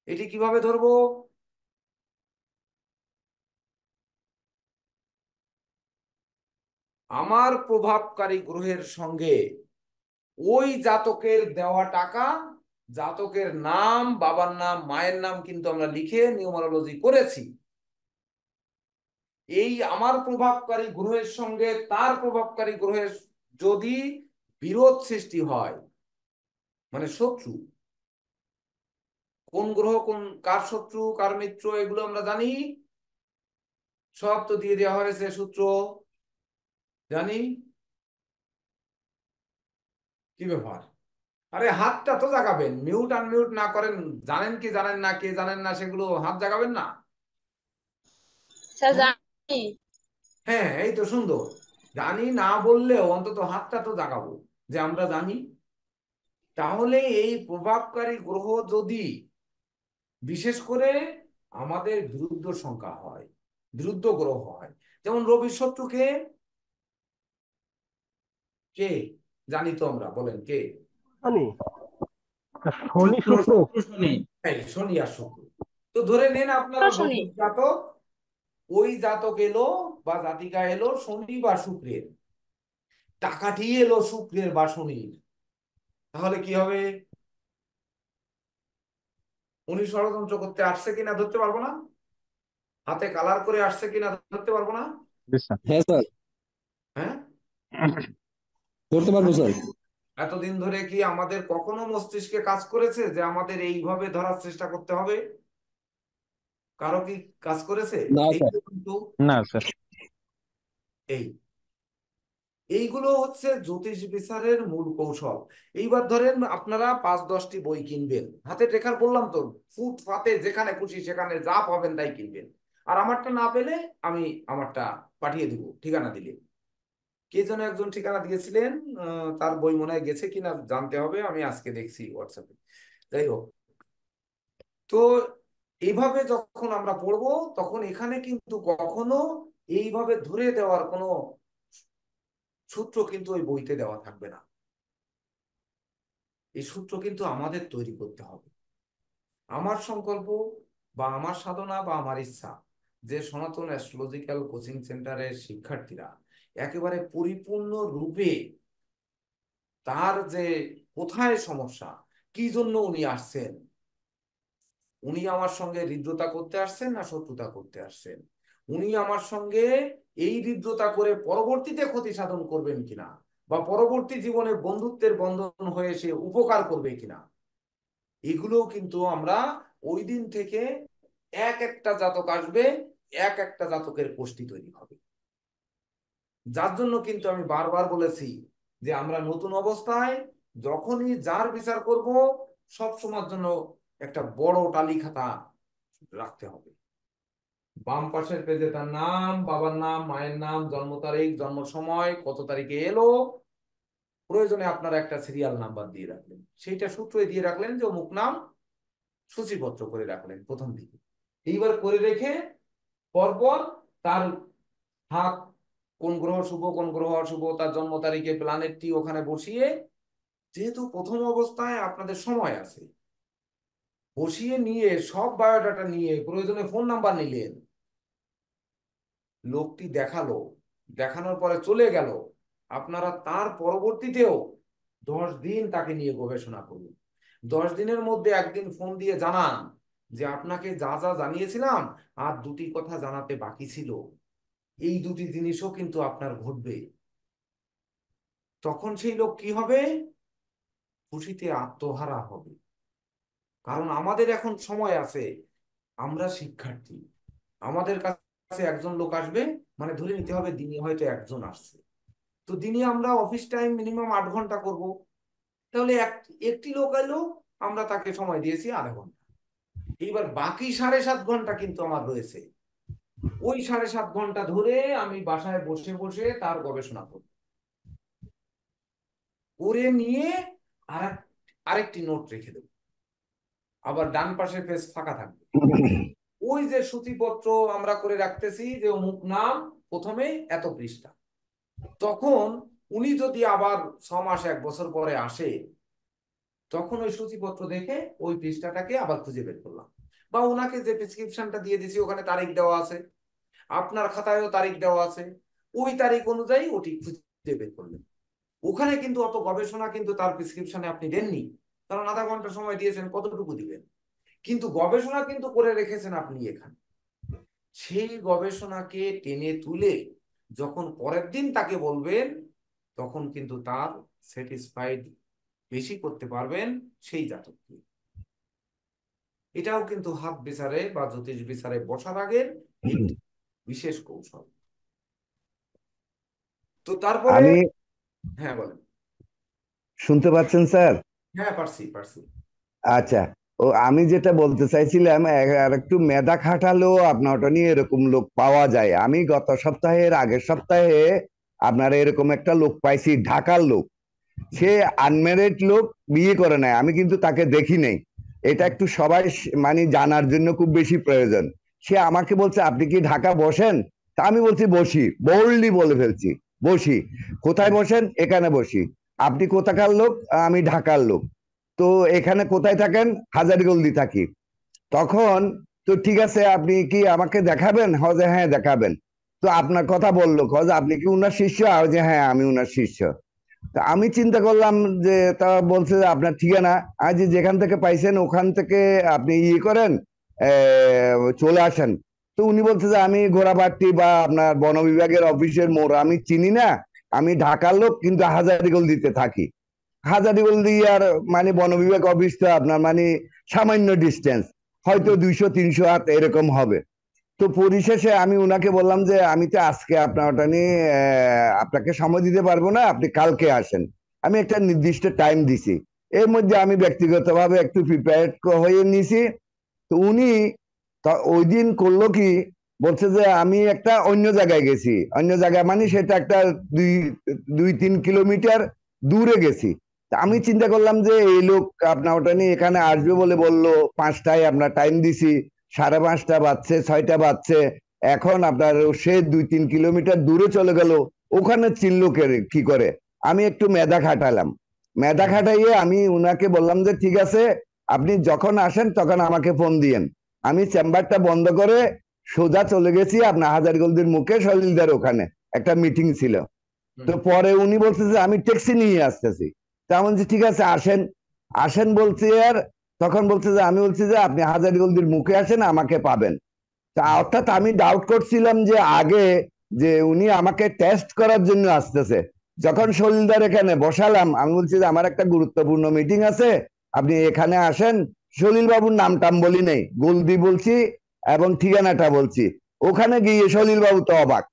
এটি কিভাবে ধরবো? আমার প্রভাবকারী গ্রহের সঙ্গে ওই জাতকের দেওয়া টাকা, জাতকের নাম, বাবার নাম, মায়ের নাম কিন্তু আমরা লিখে নিউমারোলজি করেছি। এই আমার প্রভাবকারী গ্রহের সঙ্গে তার প্রভাবকারী গ্রহের যদি বিরোধ সৃষ্টি হয়, মানে শত্রু, কোন গ্রহ কোন কার শত্রু কার মিত্র এগুলো আমরা জানি, সব তো দিয়ে দেওয়া হয়েছে সূত্র, জানি। কি ব্যাপার? আরে হাতটা তো জাগাবেন, মিউট আনমিউট না করেন। জানেন কি জানেন না, কে জানেন না সেগুলো হাত জাগাবেন না। স্যার হ্যাঁ জানি। হ্যাঁ, এই তো সুন্দর। জানি না বললেও অন্তত হাতটা তো জাগাবো যে আমরা জানি। তাহলে এই প্রভাবকারী গ্রহ যদি বিশেষ করে আমাদের বিরুদ্ধ সংখ্যা হয়, বিরুদ্ধ গ্রহ হয়, যেমন রবির শত্রুকে কে জানি তো আমরা, বলেন কে? জানি শনি শুক্র। এই শনি আর শুক্র। তো ধরে নেন আপনার শনি। রবির জাতক, ওই জাতক এলো বা জাতিকা এলো শনি বা শুক্রের, টাকাটি এলো শুক্রের বা শনির, তাহলে কি হবে? উনি ষড়যন্ত্র করতে আসছে কিনা ধরতে পারবো না, হাতে কালার করে আসছে কিনা ধরতে পারবো না। হ্যাঁ স্যার, হ্যাঁ, করতে পারবো স্যার। এতদিন ধরে কি আমাদের কখনো মস্তিষ্কে কাজ করেছে যে আমাদের এইভাবে ধরার চেষ্টা করতে হবে? কারো কি কাজ করেছে? না এই স্যার। তো কিন্তু না স্যার। এই এইগুলো হচ্ছে জ্যোতিষ বিচারের মূল কৌশল। এইবার ধরেন আপনারা 5-10টি বই কিনবেন, হাতে রেখার বললাম তো, ফুটপাতে যেখানে খুশি সেখানে যা পাবেন তাই কিনবেন। আর আমারটা না পেলে আমি আমারটা পাঠিয়ে দিব ঠিকানা দিলে। কে যেন একজন ঠিকানা দিয়েছিলেন, তার বই মনে হয় গেছে কিনা জানতে হবে, আমি আজকে দেখছি হোয়াটসঅ্যাপে। যাই হোক, তো এইভাবে যখন আমরা পড়বো তখন এখানে কিন্তু কখনো এইভাবে ধরে দেওয়ার কোনো সূত্র কিন্তু ওই বইতে দেওয়া থাকবে না। এই সূত্র কিন্তু আমাদের তৈরি করতে হবে। আমার সংকল্প বা আমার সাধনা বা আমার ইচ্ছা যে সনাতন অ্যাস্ট্রোলজিক্যাল কোচিং সেন্টারের শিক্ষার্থীরা একেবারে পরিপূর্ণ রূপে তার যে কোথায় সমস্যা, কি জন্য উনি আসছেন? উনি আমার সঙ্গে হৃদ্রতা করতে আসছেন না শত্রুতা করতে আসছেন? উনি আমার সঙ্গে এই হৃদ্রতা করে পরবর্তীতে ক্ষতি সাধন করবেন কিনা, বা পরবর্তী জীবনে বন্ধুত্বের বন্ধন হয়ে সে উপকার করবে কিনা, এগুলোও কিন্তু আমরা ওই দিন থেকে এক একটা জাতক আসবে, এক একটা জাতকের কোষ্ঠী তৈরি হবে। যার জন্য কিন্তু আমি বারবার বলেছি যে আমরা নতুন অবস্থায় যখনই যার বিচার করব, সব সময়ের জন্য একটা বড় টালি খাতা রাখতে হবে। বাম পাশের পেজে তার নাম, বাবার নাম, মায়ের নাম, জন্ম তারিখ, জন্ম সময়, কত তারিখে এলো, প্রয়োজনে আপনারা একটা সিরিয়াল নাম্বার দিয়ে রাখলেন, সেইটা সূত্রে দিয়ে রাখলেন যে অমুক নাম, সূচিপত্র করে রাখলেন প্রথম দিকে। এইবার করে রেখে পরপর তার হাত, কোন গ্রহ শুভ কোন গ্রহ অশুভ, তার জন্ম তারিখে প্ল্যানেটটি ওখানে বসিয়ে, যেহেতু প্রথম অবস্থায় আপনাদের সময় আছে, বসিয়ে নিয়ে সব বায়োডাটা নিয়ে প্রয়োজনে ফোন নাম্বার নিলেন, লোকটি দেখালো, দেখানোর পরে চলে গেল, আপনারা তার পরবর্তীতেও 10 দিন তাকে নিয়ে গবেষণা করুন। 10 দিনের মধ্যে একদিন ফোন দিয়ে জানান যে আপনাকে যা যা জানিয়েছিলাম আর দুটি কথা জানাতে বাকি ছিল, এই দুটি জিনিসও কিন্তু আপনার ঘটবে। তখন সেই লোক কি হবে? খুশিতে আত্মহারা হবে। কারণ আমাদের এখন সময় আছে, আমরা শিক্ষার্থী, আমাদের কাছে একজন লোক আসবে, মানে ধরে নিতে হবে দিনে হয়তো একজন আসছে, তো দিনে আমরা অফিস টাইম মিনিমাম 8 ঘন্টা করব, তাহলে একটি লোক এলো, আমরা তাকে সময় দিয়েছি আধা ঘন্টা। এইবার বাকি 7.5 ঘন্টা কিন্তু আমার রয়েছে, ওই 7.5 ঘন্টা ধরে আমি বাসায় বসে বসে তার গবেষণা করব, করে নিয়ে আর আরেকটি নোট রেখে দেবো, আবার ডান পাশে পেজ ফাঁকা থাকবে। ওই যে সূচিপত্র আমরা করে রাখতেছি যে অমুক নাম, প্রথমে এত পৃষ্ঠা, তখন উনি যদি আবার 6 মাস 1 বছর পরে আসে, তখন ওই সূচিপত্র দেখে ওই পৃষ্ঠাটাকে আবার খুঁজে বের করলাম, বা ওনাকে যে প্রেসক্রিপশনটা দিয়ে দিছি ওখানে তারিখ দেওয়া আছে, আপনার খাতায়ও তারিখ দেওয়া আছে, ওই তারিখ অনুযায়ী ওটি খুঁজে বের করলেন। ওখানে কিন্তু অত গবেষণা কিন্তু তার প্রেসক্রিপশনে আপনি দেননি, কারণ আধা ঘন্টা সময় দিয়েছেন, কতটুকু দিবেন, কিন্তু গবেষণা কিন্তু করে রেখেছেন আপনি এখানে। সেই গবেষণাকে টেনে তুলে যখন পরের দিন তাকে বলবেন, তখন কিন্তু তার স্যাটিসফাইড বেশি করতে পারবেন সেই জাতককে। এটাও কিন্তু হাত বিচারে বা জ্যোতিষ বিচারে বসার আগের একটি বিশেষ কৌশল। তো তারপরে, আমি হ্যাঁ বলেন। শুনতে পাচ্ছেন স্যার? হ্যাঁ পারছি পারছি। আচ্ছা, ও আমি যেটা বলতে চাইছিলাম, আর একটু মেধা খাটালেও আপনার ওটা নিয়ে এরকম লোক পাওয়া যায়। আমি গত সপ্তাহের আগের সপ্তাহে আপনার এরকম একটা লোক পাইছি, ঢাকার লোক। সে আনম্যারিড লোক, বিয়ে করে নাই, আমি কিন্তু তাকে দেখি নাই। এটা একটু সবাই মানে জানার জন্য খুব বেশি প্রয়োজন। সে আমাকে বলছে আপনি কি ঢাকা বসেন? তা আমি বলছি বসি, বোল্ডলি বলে ফেলছি বসি। কোথায় বসেন? এখানে বসি। আপনি কোথাকার লোক? আমি ঢাকার লোক। তো এখানে কোথায় থাকেন? হাজারীগঞ্জে থাকি। তখন তো ঠিক আছে, আপনি কি আমাকে দেখাবেন? যে হ্যাঁ দেখাবেন। তো আপনার কথা বললো, যে আপনি কি উনার শিষ্য? যে হ্যাঁ আমি উনার শিষ্য। তা আমি চিন্তা করলাম যে, তা বলছে যে আপনার ঠিকানা আজ যেখান থেকে পাইছেন ওখান থেকে আপনি করেন, চলে আসেন। তো উনি বলছে যে আমি ঘোড়াবাড়ি বা আপনার বন বিভাগের অফিসের মোড় আমি চিনি না, আমি ঢাকার লোক কিন্তু হাজারীগঞ্জে থাকি। হাজারীগঞ্জ আর মানে বন বিভাগ অফিস তো আপনার মানে সামান্য ডিস্টেন্স, হয়তো 200-300 হাত এরকম হবে। তো পরিশেষে আমি উনাকে বললাম যে আমি তো আজকে আপনার ওটা নিয়ে আপনাকে সময় দিতে পারবো না, আপনি কালকে আসেন। আমি একটা নির্দিষ্ট টাইম দিছি, এর মধ্যে আমি ব্যক্তিগতভাবে একটু প্রিপেয়ার হয়ে নিয়েছি। তো উনি ওই দিন করলো কি, বলছে যে আমি একটা অন্য জায়গায় গেছি, অন্য জায়গায় মানে সেটা একটা 2-3 কিলোমিটার দূরে গেছি। তা আমি চিন্তা করলাম যে এই লোক আপনার ওটা নিয়ে এখানে আসবে বলে বললো, 5টায় আপনার টাইম দিছি, 5:30 বাজছে, 6টা বাজছে, এখন আপনার সে 2-3 কিলোমিটার দূরে চলে গেল, ওখানে চিনলো কি করে? আমি একটু মেধা খাটালাম, মেধা খাটাইয়ে আমি উনাকে বললাম যে ঠিক আছে, আপনি যখন আসেন তখন আমাকে ফোন দিয়েন। আমি চেম্বারটা বন্ধ করে সোজা চলে গেছি আপনার হাজারীগঞ্জের মুখে সলিলদার ওখানে একটা মিটিং ছিল। তো পরে উনি বলছে যে আমি ট্যাক্সি নিয়ে আসতেছি। তেমন যে ঠিক আছে আসেন। আসেন বলছি, আর তখন বলছে যে আমি বলছি যে আপনি হাজারীগঞ্জের মুখে আসেন, আমাকে পাবেন। তা অর্থাৎ আমি ডাউট করছিলাম যে আগে যে উনি আমাকে টেস্ট করার জন্য আসতেছে। যখন সলিলদার এখানে বসালাম, আমি বলছি যে আমার একটা গুরুত্বপূর্ণ মিটিং আছে, আপনি এখানে আসেন। সলিল বাবুর নাম টাম বলি নেই, গোলদি বলছি এবং ঠিকানাটা বলছি। ওখানে গিয়ে সলিল বাবু তো অবাক।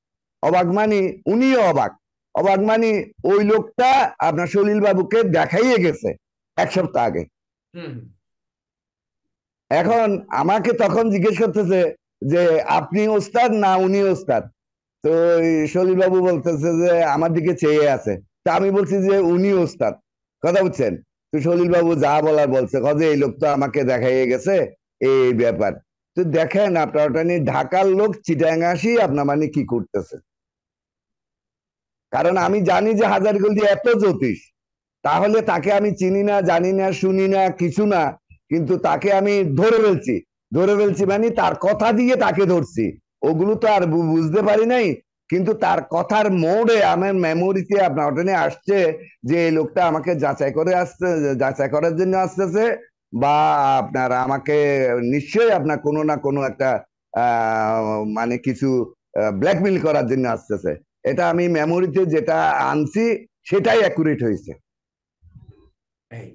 অবাক মানে উনিও অবাক। অবাক মানে ওই লোকটা আপনার সলিল বাবুকে দেখাইয়ে গেছে 1 সপ্তাহ আগে। হুম। এখন আমাকে তখন জিজ্ঞেস করতেছে যে আপনি ওস্তাদ না উনি ওস্তাদ। তো সলিল বাবু বলতেছে যে আমার দিকে চেয়ে আছে। তা আমি বলছি যে উনি ওস্তাদ, কথা বুঝছেন? তো সলিল বাবু যা বলার বলছে, যে এই লোক তো আমাকে দেখাইয়ে গেছে, এই ব্যাপার। তো দেখেন আপনার ওটা নিয়ে ঢাকার লোক চিটাং আসি আপনার মানে কি করতেছে। কারণ আমি জানি যে হাজারীগঞ্জে এত জ্যোতিষ, তাহলে তাকে আমি চিনি না, জানি না, শুনি না, কিছু না, কিন্তু তাকে আমি ধরে ফেলছি। ধরে ফেলছি মানে তার কথা দিয়ে তাকে ধরছি, ওগুলো তো আর বুঝতে পারি নাই। কিন্তু তার কথার মোড়ে আমার মেমোরিতে আপনার ওটা নিয়ে আসছে যে এই লোকটা আমাকে যাচাই করে আসছে, যাচাই করার জন্য আসতেছে, বা আপনার আমাকে নিশ্চয়ই আপনার কোনো না কোনো একটা মানে কিছু ব্ল্যাকমেল করার জন্য আসতেছে। এটা আমি মেমোরিতে যেটা আনছি সেটাই অ্যাকুরেট হয়েছে। এই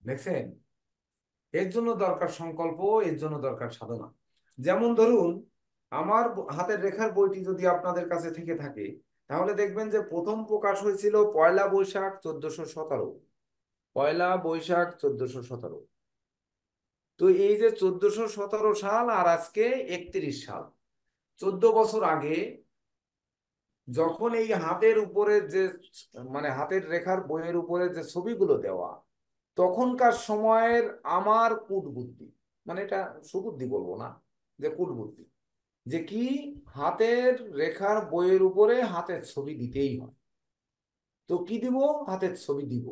দেখছেন, এর জন্য দরকার সংকল্প, এর জন্য দরকার সাধনা। যেমন ধরুন, আমার হাতের রেখার বইটি যদি আপনাদের কাছে থেকে থাকে, তাহলে দেখবেন যে প্রথম প্রকাশ হয়েছিল 1লা বৈশাখ 1417। 1লা বৈশাখ 1417। তো এই যে 1417 সাল আর আজকে 31 সাল, 14 বছর আগে যখন এই হাতের উপরে যে মানে হাতের রেখার বইয়ের উপরে যে ছবিগুলো দেওয়া, তখনকার সময়ের আমার কূটবুদ্ধি, মানে এটা সুবুদ্ধি বলবো না, যে কূটবুদ্ধি, যে কি হাতের রেখার বইয়ের উপরে হাতের ছবি দিতেই হয়। তো কি দিব? হাতের ছবি দিব।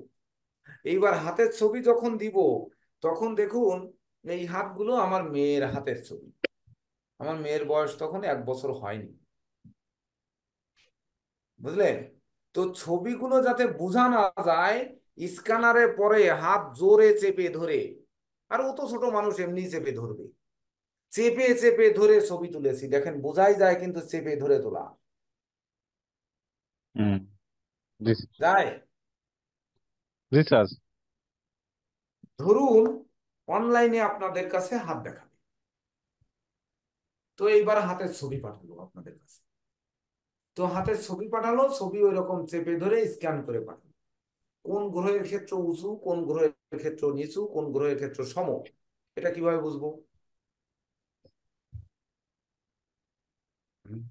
এইবার হাতের ছবি যখন দিব, তখন দেখুন এই হাতগুলো আমার মেয়ের হাতের ছবি। আমার মেয়ের বয়স তখন 1 বছর হয়নি, বুঝলেন? তো ছবিগুলো যাতে বোঝা না যায়, স্ক্যানারে পরে হাত জোরে চেপে ধরে, আর ও তো ছোট মানুষ এমনি চেপে ধরবে, চেপে চেপে ধরে ছবি তুলেছি। দেখেন বোঝাই যায় কিন্তু চেপে ধরে তোলা হুম। জি যায়। জি স্যার। ধরুন অনলাইনে আপনাদের কাছে হাত দেখাবে, তো এইবার হাতের ছবি পাঠালো আপনাদের কাছে। তো হাতের ছবি পাঠালো, ছবি ওই রকম চেপে ধরে স্ক্যান করে পাঠালো। কোন গ্রহের ক্ষেত্র উঁচু, কোন গ্রহের ক্ষেত্র নিচু, কোন গ্রহের ক্ষেত্র সম, এটা কিভাবে বুঝবো? হুম,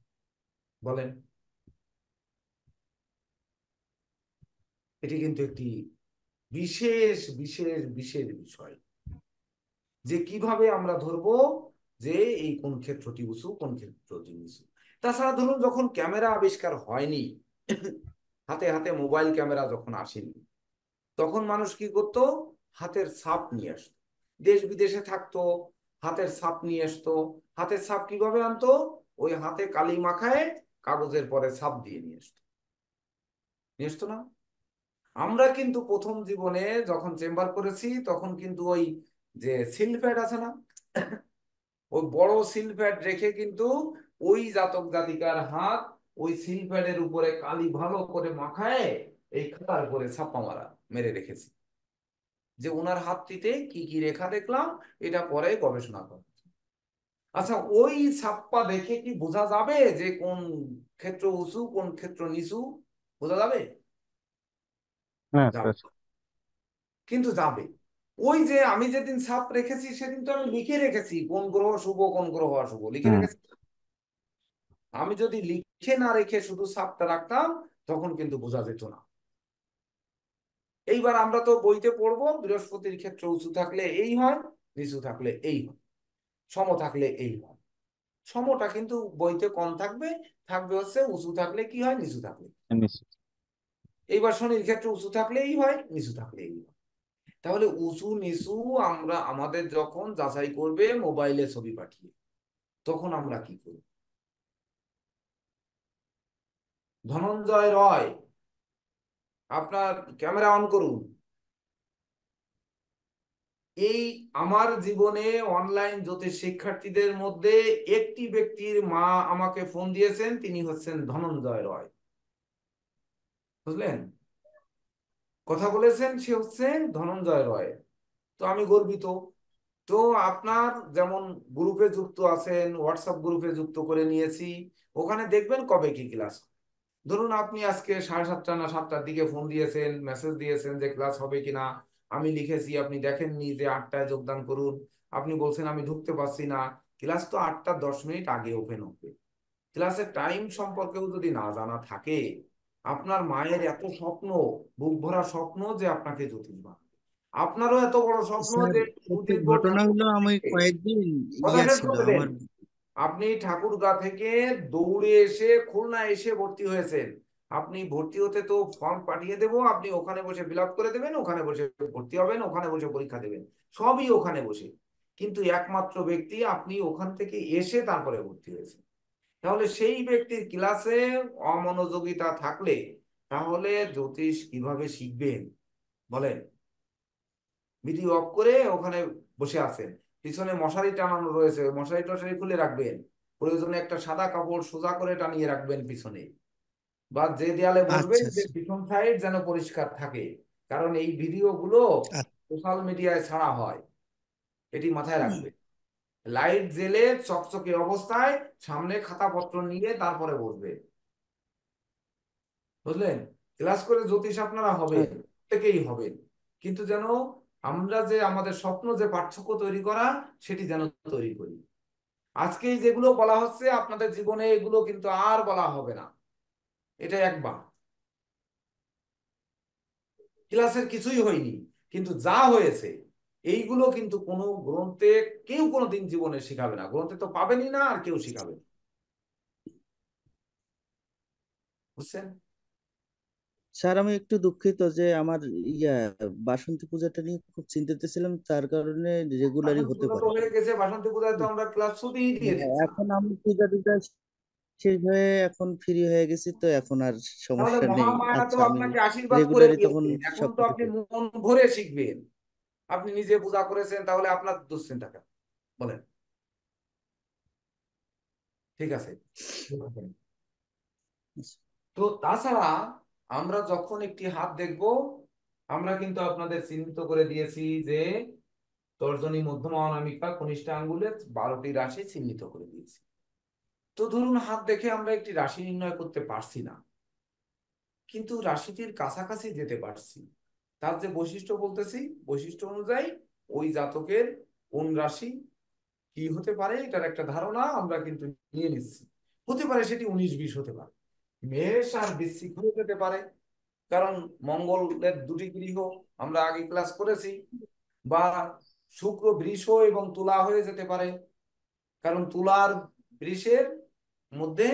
বলেন। এটি কিন্তু একটি বিশেষ বিশেষ বিশেষ বিষয়, যে কিভাবে আমরা ধরবো যে এই কোন ক্ষেত্রটি উঁচু, কোন ক্ষেত্রটি নিচু। তাছাড়া ধরুন যখন ক্যামেরা আবিষ্কার হয়নি, হাতে হাতে মোবাইল ক্যামেরা যখন আসেনি, তখন মানুষ কি করতো? হাতের ছাপ নিয়ে আসতো। দেশ বিদেশে থাকতো, হাতের ছাপ নিয়ে আসতো। হাতের ছাপ কিভাবে আনতো? ওই হাতে কালি মাখায় কাগজের পরে ছাপ দিয়ে নিয়ে আসতো। নিয়ে আসতো না? আমরা কিন্তু প্রথম জীবনে যখন চেম্বার করেছি, তখন কিন্তু ওই যে সিল প্যাড আছে না, ওই বড় সিল প্যাড রেখে কিন্তু ওই জাতক জাতিকার হাত ওই সিল প্যাডের উপরে কালি ভালো করে মাখায় এই খাতার উপরে ছাপ্পা মারা মেরে রেখেছি, যে ওনার হাতটিতে কি কি রেখা দেখলাম, এটা পরে গবেষণা করা। আচ্ছা, ওই ছাপ্পা দেখে কি বোঝা যাবে যে কোন ক্ষেত্র উঁচু, কোন ক্ষেত্র নিচু? বোঝা যাবে? হ্যাঁ যাবে। স্যার। কিন্তু যাবে। ওই যে আমি যেদিন ছাপ রেখেছি, সেদিন তো আমি লিখে রেখেছি কোন গ্রহ শুভ, কোন গ্রহ অশুভ, লিখে হুম। রেখেছি। আমি যদি লিখে না রেখে শুধু ছাপটা রাখতাম, তখন কিন্তু বোঝা যেত না। এইবার আমরা তো বইতে পড়বো বৃহস্পতির ক্ষেত্র উঁচু থাকলে এই হয়, নিচু থাকলে এই হয়, সম থাকলে এই হয়। সমটা কিন্তু বইতে কম থাকবে, থাকবে হচ্ছে উঁচু থাকলে কি হয়, নিচু থাকলে। নিশ্চিত। এইবার শনির ক্ষেত্রে উঁচু থাকলে এই হয়, নিচু থাকলে এই হয়। তাহলে উঁচু নিচু আমরা আমাদের যখন যাচাই করবে মোবাইলে ছবি পাঠিয়ে, তখন আমরা কি করব? ধনঞ্জয় রয়, আপনার ক্যামেরা অন করুন। এই আমার জীবনে অনলাইন জ্যোতিষ শিক্ষার্থীদের মধ্যে একটি ব্যক্তির মা আমাকে ফোন দিয়েছেন, তিনি হচ্ছেন ধনঞ্জয় রয়। বুঝলেন? কথা বলেছেন, সে হচ্ছে ধনঞ্জয় রয়। তো আমি গর্বিত। তো আপনার যেমন গ্রুপে যুক্ত আছেন, হোয়াটসঅ্যাপ গ্রুপে যুক্ত করে নিয়েছি, ওখানে দেখবেন কবে কি ক্লাস। ধরুন আপনি আজকে 7:30 না 7টার দিকে ফোন দিয়েছেন, মেসেজ দিয়েছেন যে ক্লাস হবে কিনা। আমি লিখেছি, আপনি দেখেননি যে 8টায় যোগদান করুন। আপনি বলছেন আমি ঢুকতে পারছি না। ক্লাস তো 8টা 10 মিনিট আগে ওপেন হবে। ক্লাসের টাইম সম্পর্কেও যদি না জানা থাকে, আপনার মায়ের এত স্বপ্ন, বুক ভরা স্বপ্ন যে আপনাকে জ্যোতিষ বানাবে। আপনারও এত বড় স্বপ্ন স্যার, যে একটা সুদীর্ঘ ঘটনা ঠাকুর হলো আমি থেকে, কয়েকদিন কথা ইয়া শেষ ছিল করবেন, আমার। আপনি ঠাকুরগা থেকে দৌড়ে এসে খুলনা এসে ভর্তি হয়েছেন। আপনি ভর্তি হতে তো ফর্ম পাঠিয়ে দেবো, আপনি ওখানে বসে ফিল আপ করে দেবেন, ওখানে বসে ভর্তি হবেন, ওখানে বসে পরীক্ষা দেবেন, সবই ওখানে বসে। কিন্তু একমাত্র ব্যক্তি আপনি ওখান থেকে এসে তারপরে ভর্তি হয়েছেন। তাহলে সেই ব্যক্তির ক্লাসে অমনোযোগিতা থাকলে তাহলে জ্যোতিষ কিভাবে শিখবেন বলেন? ভিডিও অফ করে ওখানে বসে আছেন, পিছনে মশারি টানানো রয়েছে, মশারি টশারি খুলে রাখবেন, প্রয়োজনে একটা সাদা কাপড় সোজা করে টানিয়ে রাখবেন পিছনে, বা যে দেয়ালে বসবেন আচ্ছা যে আচ্ছা পিছন সাইড যেন পরিষ্কার থাকে। কারণ এই ভিডিওগুলো আচ্ছা। সোশ্যাল মিডিয়ায় ছাড়া হয়, এটি মাথায় রাখবেন। লাইট জেলে চকচকে অবস্থায় সামনে খাতাপত্র নিয়ে তারপরে বসবে। বুঝলেন? ক্লাস করে জ্যোতিষ আপনারা হবেন, প্রত্যেকেই হবেন, কিন্তু যেন আমরা যে আমাদের স্বপ্ন যে পার্থক্য তৈরি করা, সেটি যেন তৈরি করি। আজকে যেগুলো বলা হচ্ছে আপনাদের জীবনে এগুলো কিন্তু আর বলা হবে না। এটা একবার ক্লাসের কিছুই হয়নি, কিন্তু যা হয়েছে এইগুলো কিন্তু কোনো গ্রন্থে কেউ কোনোদিন জীবনে শিখাবে না, গ্রন্থে তো পাবেনই না, আর কেউ শিখাবে না। বুঝছেন? স্যার, আমি একটু দুঃখিত যে আমার ইয়া বাসন্তী পূজাটা নিয়ে খুব চিন্তিত ছিলাম, তার কারণে রেগুলারই বাসন্তী হতে পূজা তো পারে। হয়ে গেছে, বাসন্তী পূজায় তো আমরা ক্লাস ছুটিই দিয়ে হ্যাঁ, দিচ্ছি। এখন আমি পূজা টুজা শেষ হয়ে এখন ফ্রি হয়ে গেছি, তো এখন আর তাহলে সমস্যা নেই। মহামায়া তো আচ্ছা, আমি আপনাকে আশীর্বাদ করে রেগুলারই তখন দিয়েছেন, এখন তো সবকিছু আপনি করব। মন ভরে শিখবেন। আপনি নিজে পূজা করেছেন, তাহলে আপনার দুশ্চিন্তা কেন বলেন? ঠিক আছে। তো তাছাড়া আমরা যখন একটি হাত দেখব, আমরা কিন্তু আপনাদের চিহ্নিত করে দিয়েছি যে তর্জনী, মধ্যমা, অনামিকা, কনিষ্ঠ আঙ্গুলের 12টি রাশি চিহ্নিত করে দিয়েছি। তো ধরুন হাত দেখে আমরা একটি রাশি নির্ণয় করতে পারছি না, কিন্তু রাশিটির কাছাকাছি যেতে পারছি। তার যে বৈশিষ্ট্য বলতেছি, বৈশিষ্ট্য অনুযায়ী ওই জাতকের কোন রাশি কি হতে পারে এটার একটা ধারণা আমরা কিন্তু নিয়ে নিচ্ছি। হতে পারে সেটি 19-20 হতে পারে, মেষ আর বৃশ্চিক হয়ে যেতে পারে, কারণ মঙ্গলের দুটি গৃহ আমরা আগে ক্লাস করেছি। বা শুক্র বৃষ এবং তুলা হয়ে যেতে পারে, কারণ তুলার বৃষের মধ্যে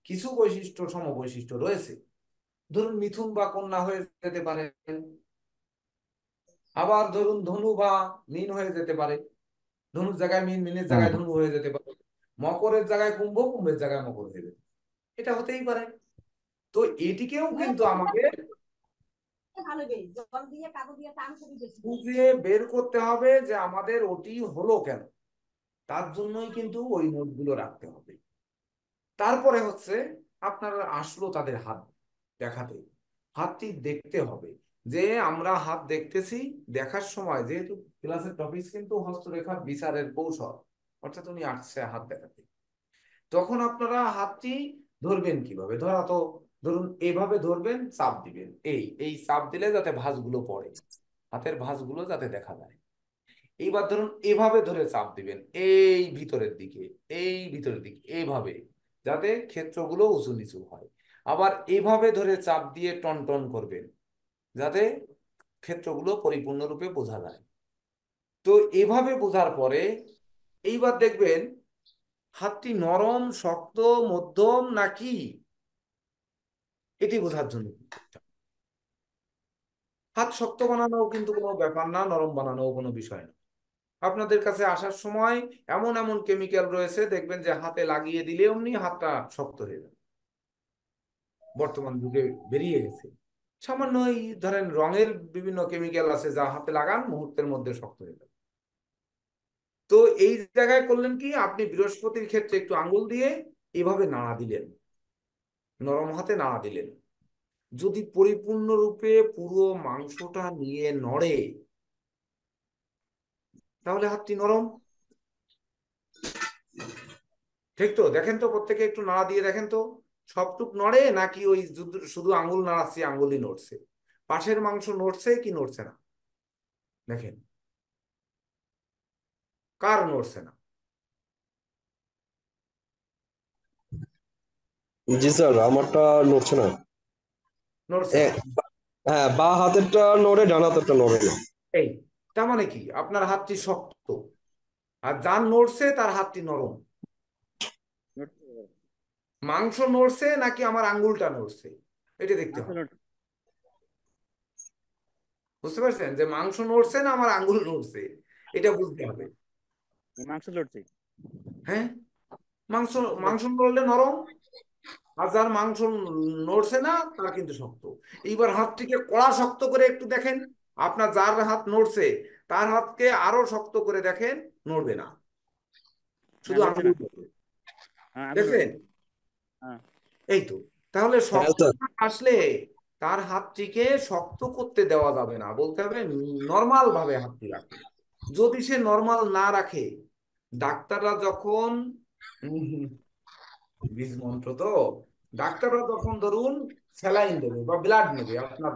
কিছু বৈশিষ্ট্য সমবৈশিষ্ট্য রয়েছে। ধরুন মিথুন বা কন্যা হয়ে যেতে পারে, আবার ধরুন ধনু বা মীন হয়ে যেতে পারে, ধনুর জায়গায় মীন, মীনের হ্যাঁ, জায়গায় ধনু হয়ে যেতে পারে, মকরের জায়গায় কুম্ভ, কুম্ভের জায়গায় মকর হয়ে যেতে পারে। এটা হতেই পারে। তো এটিকেও কিন্তু আমাকে খুঁজে বের করতে হবে যে আমাদের ওটি হলো কেন। তার জন্যই কিন্তু ওই নোটগুলো রাখতে হবে। তারপরে হচ্ছে আপনার আসলো তাদের হাত দেখাতে, হাতটি দেখতে হবে যে আমরা হাত দেখতেছি। দেখার সময় যেহেতু ক্লাসের টপিক কিন্তু হস্তরেখার বিচারের কৌশল, অর্থাৎ উনি আসছে হাত দেখাতে, তখন আপনারা হাতটি ধরবেন কিভাবে? ধরা তো ধরুন এভাবে ধরবেন, চাপ দিবেন, এই এই চাপ দিলে যাতে ভাঁজগুলো পড়ে, হাতের ভাঁজগুলো যাতে দেখা যায়। এইবার ধরুন এভাবে ধরে চাপ দিবেন এই ভিতরের দিকে, এই ভিতরের দিকে, এইভাবে যাতে ক্ষেত্রগুলো উঁচু নিচু হয়। আবার এইভাবে ধরে চাপ দিয়ে টন টন করবেন যাতে ক্ষেত্রগুলো পরিপূর্ণরূপে বোঝা যায়। তো এভাবে বোঝার পরে এইবার দেখবেন হাতটি নরম, শক্ত, মধ্যম নাকি, এটি বোঝার জন্য হাত শক্ত বানানোও কিন্তু কোনো ব্যাপার না, নরম বানানোও কোনো বিষয় না। আপনাদের কাছে আসার সময় এমন এমন কেমিক্যাল রয়েছে, দেখবেন যে হাতে লাগিয়ে দিলে অমনি হাতটা শক্ত হয়ে যাবে, বর্তমান যুগে বেরিয়ে গেছে। সামান্য এই ধরেন রঙের বিভিন্ন কেমিক্যাল আছে যা হাতে লাগান মুহূর্তের মধ্যে শক্ত হয়ে যাবে। তো এই জায়গায় করলেন কি, আপনি বৃহস্পতির ক্ষেত্রে একটু আঙ্গুল দিয়ে এভাবে নাড়া দিলেন, নরম হাতে নাড়া দিলেন। যদি পরিপূর্ণরূপে পুরো মাংসটা নিয়ে নড়ে তাহলে হাতটি নরম। ঠিক তো? দেখেন তো, প্রত্যেকে একটু নাড়া দিয়ে দেখেন তো সবটুক নড়ে নাকি ওই শুধু আঙ্গুল নাড়াচ্ছি আঙ্গুলই নড়ছে, পাশের মাংস নড়ছে কি নড়ছে না? দেখেন কার নড়ছে না? জি স্যার, আমারটা নড়ছে না। নড়ছে এ, না। হ্যাঁ, বা হাতেরটা নড়ে, ডান হাতেরটা নড়ে না। এই তার মানে কি, আপনার হাতটি শক্ত, আর যার নড়ছে তার হাতটি নরম। মাংস নড়ছে নাকি আমার আঙ্গুলটা নড়ছে, এটা দেখতে হবে। বুঝতে পারছেন যে মাংস নড়ছে না আমার আঙ্গুল নড়ছে, এটা বুঝতে হবে। মাংস লড়ছে। হ্যাঁ, মাংস মাংস নড়লে নরম, আর যার মাংস নড়ছে না তার কিন্তু শক্ত। এইবার হাতটিকে কড়া শক্ত করে একটু দেখেন, আপনার যার হাত নড়ছে তার হাতকে আরো শক্ত করে দেখেন, নড়বে না, শুধু লড়ছে আঙ্গুল না। নড়বে। আঙুল লড়ছে। দেখছেন? হ্যাঁ। এই তো, তাহলে হ্যাঁ শক্ত স্যার। হাত আসলে তার হাতটিকে শক্ত করতে দেওয়া যাবে না, বলতে হবে নর্মাল ভাবে হাতটি রাখে। যদি সে নর্মাল না রাখে, ডাক্তাররা যখন বীজ মন্ত্র তো, ডাক্তাররা তখন ধরুন স্যালাইন দেবে বা ব্লাড নেবে আপনার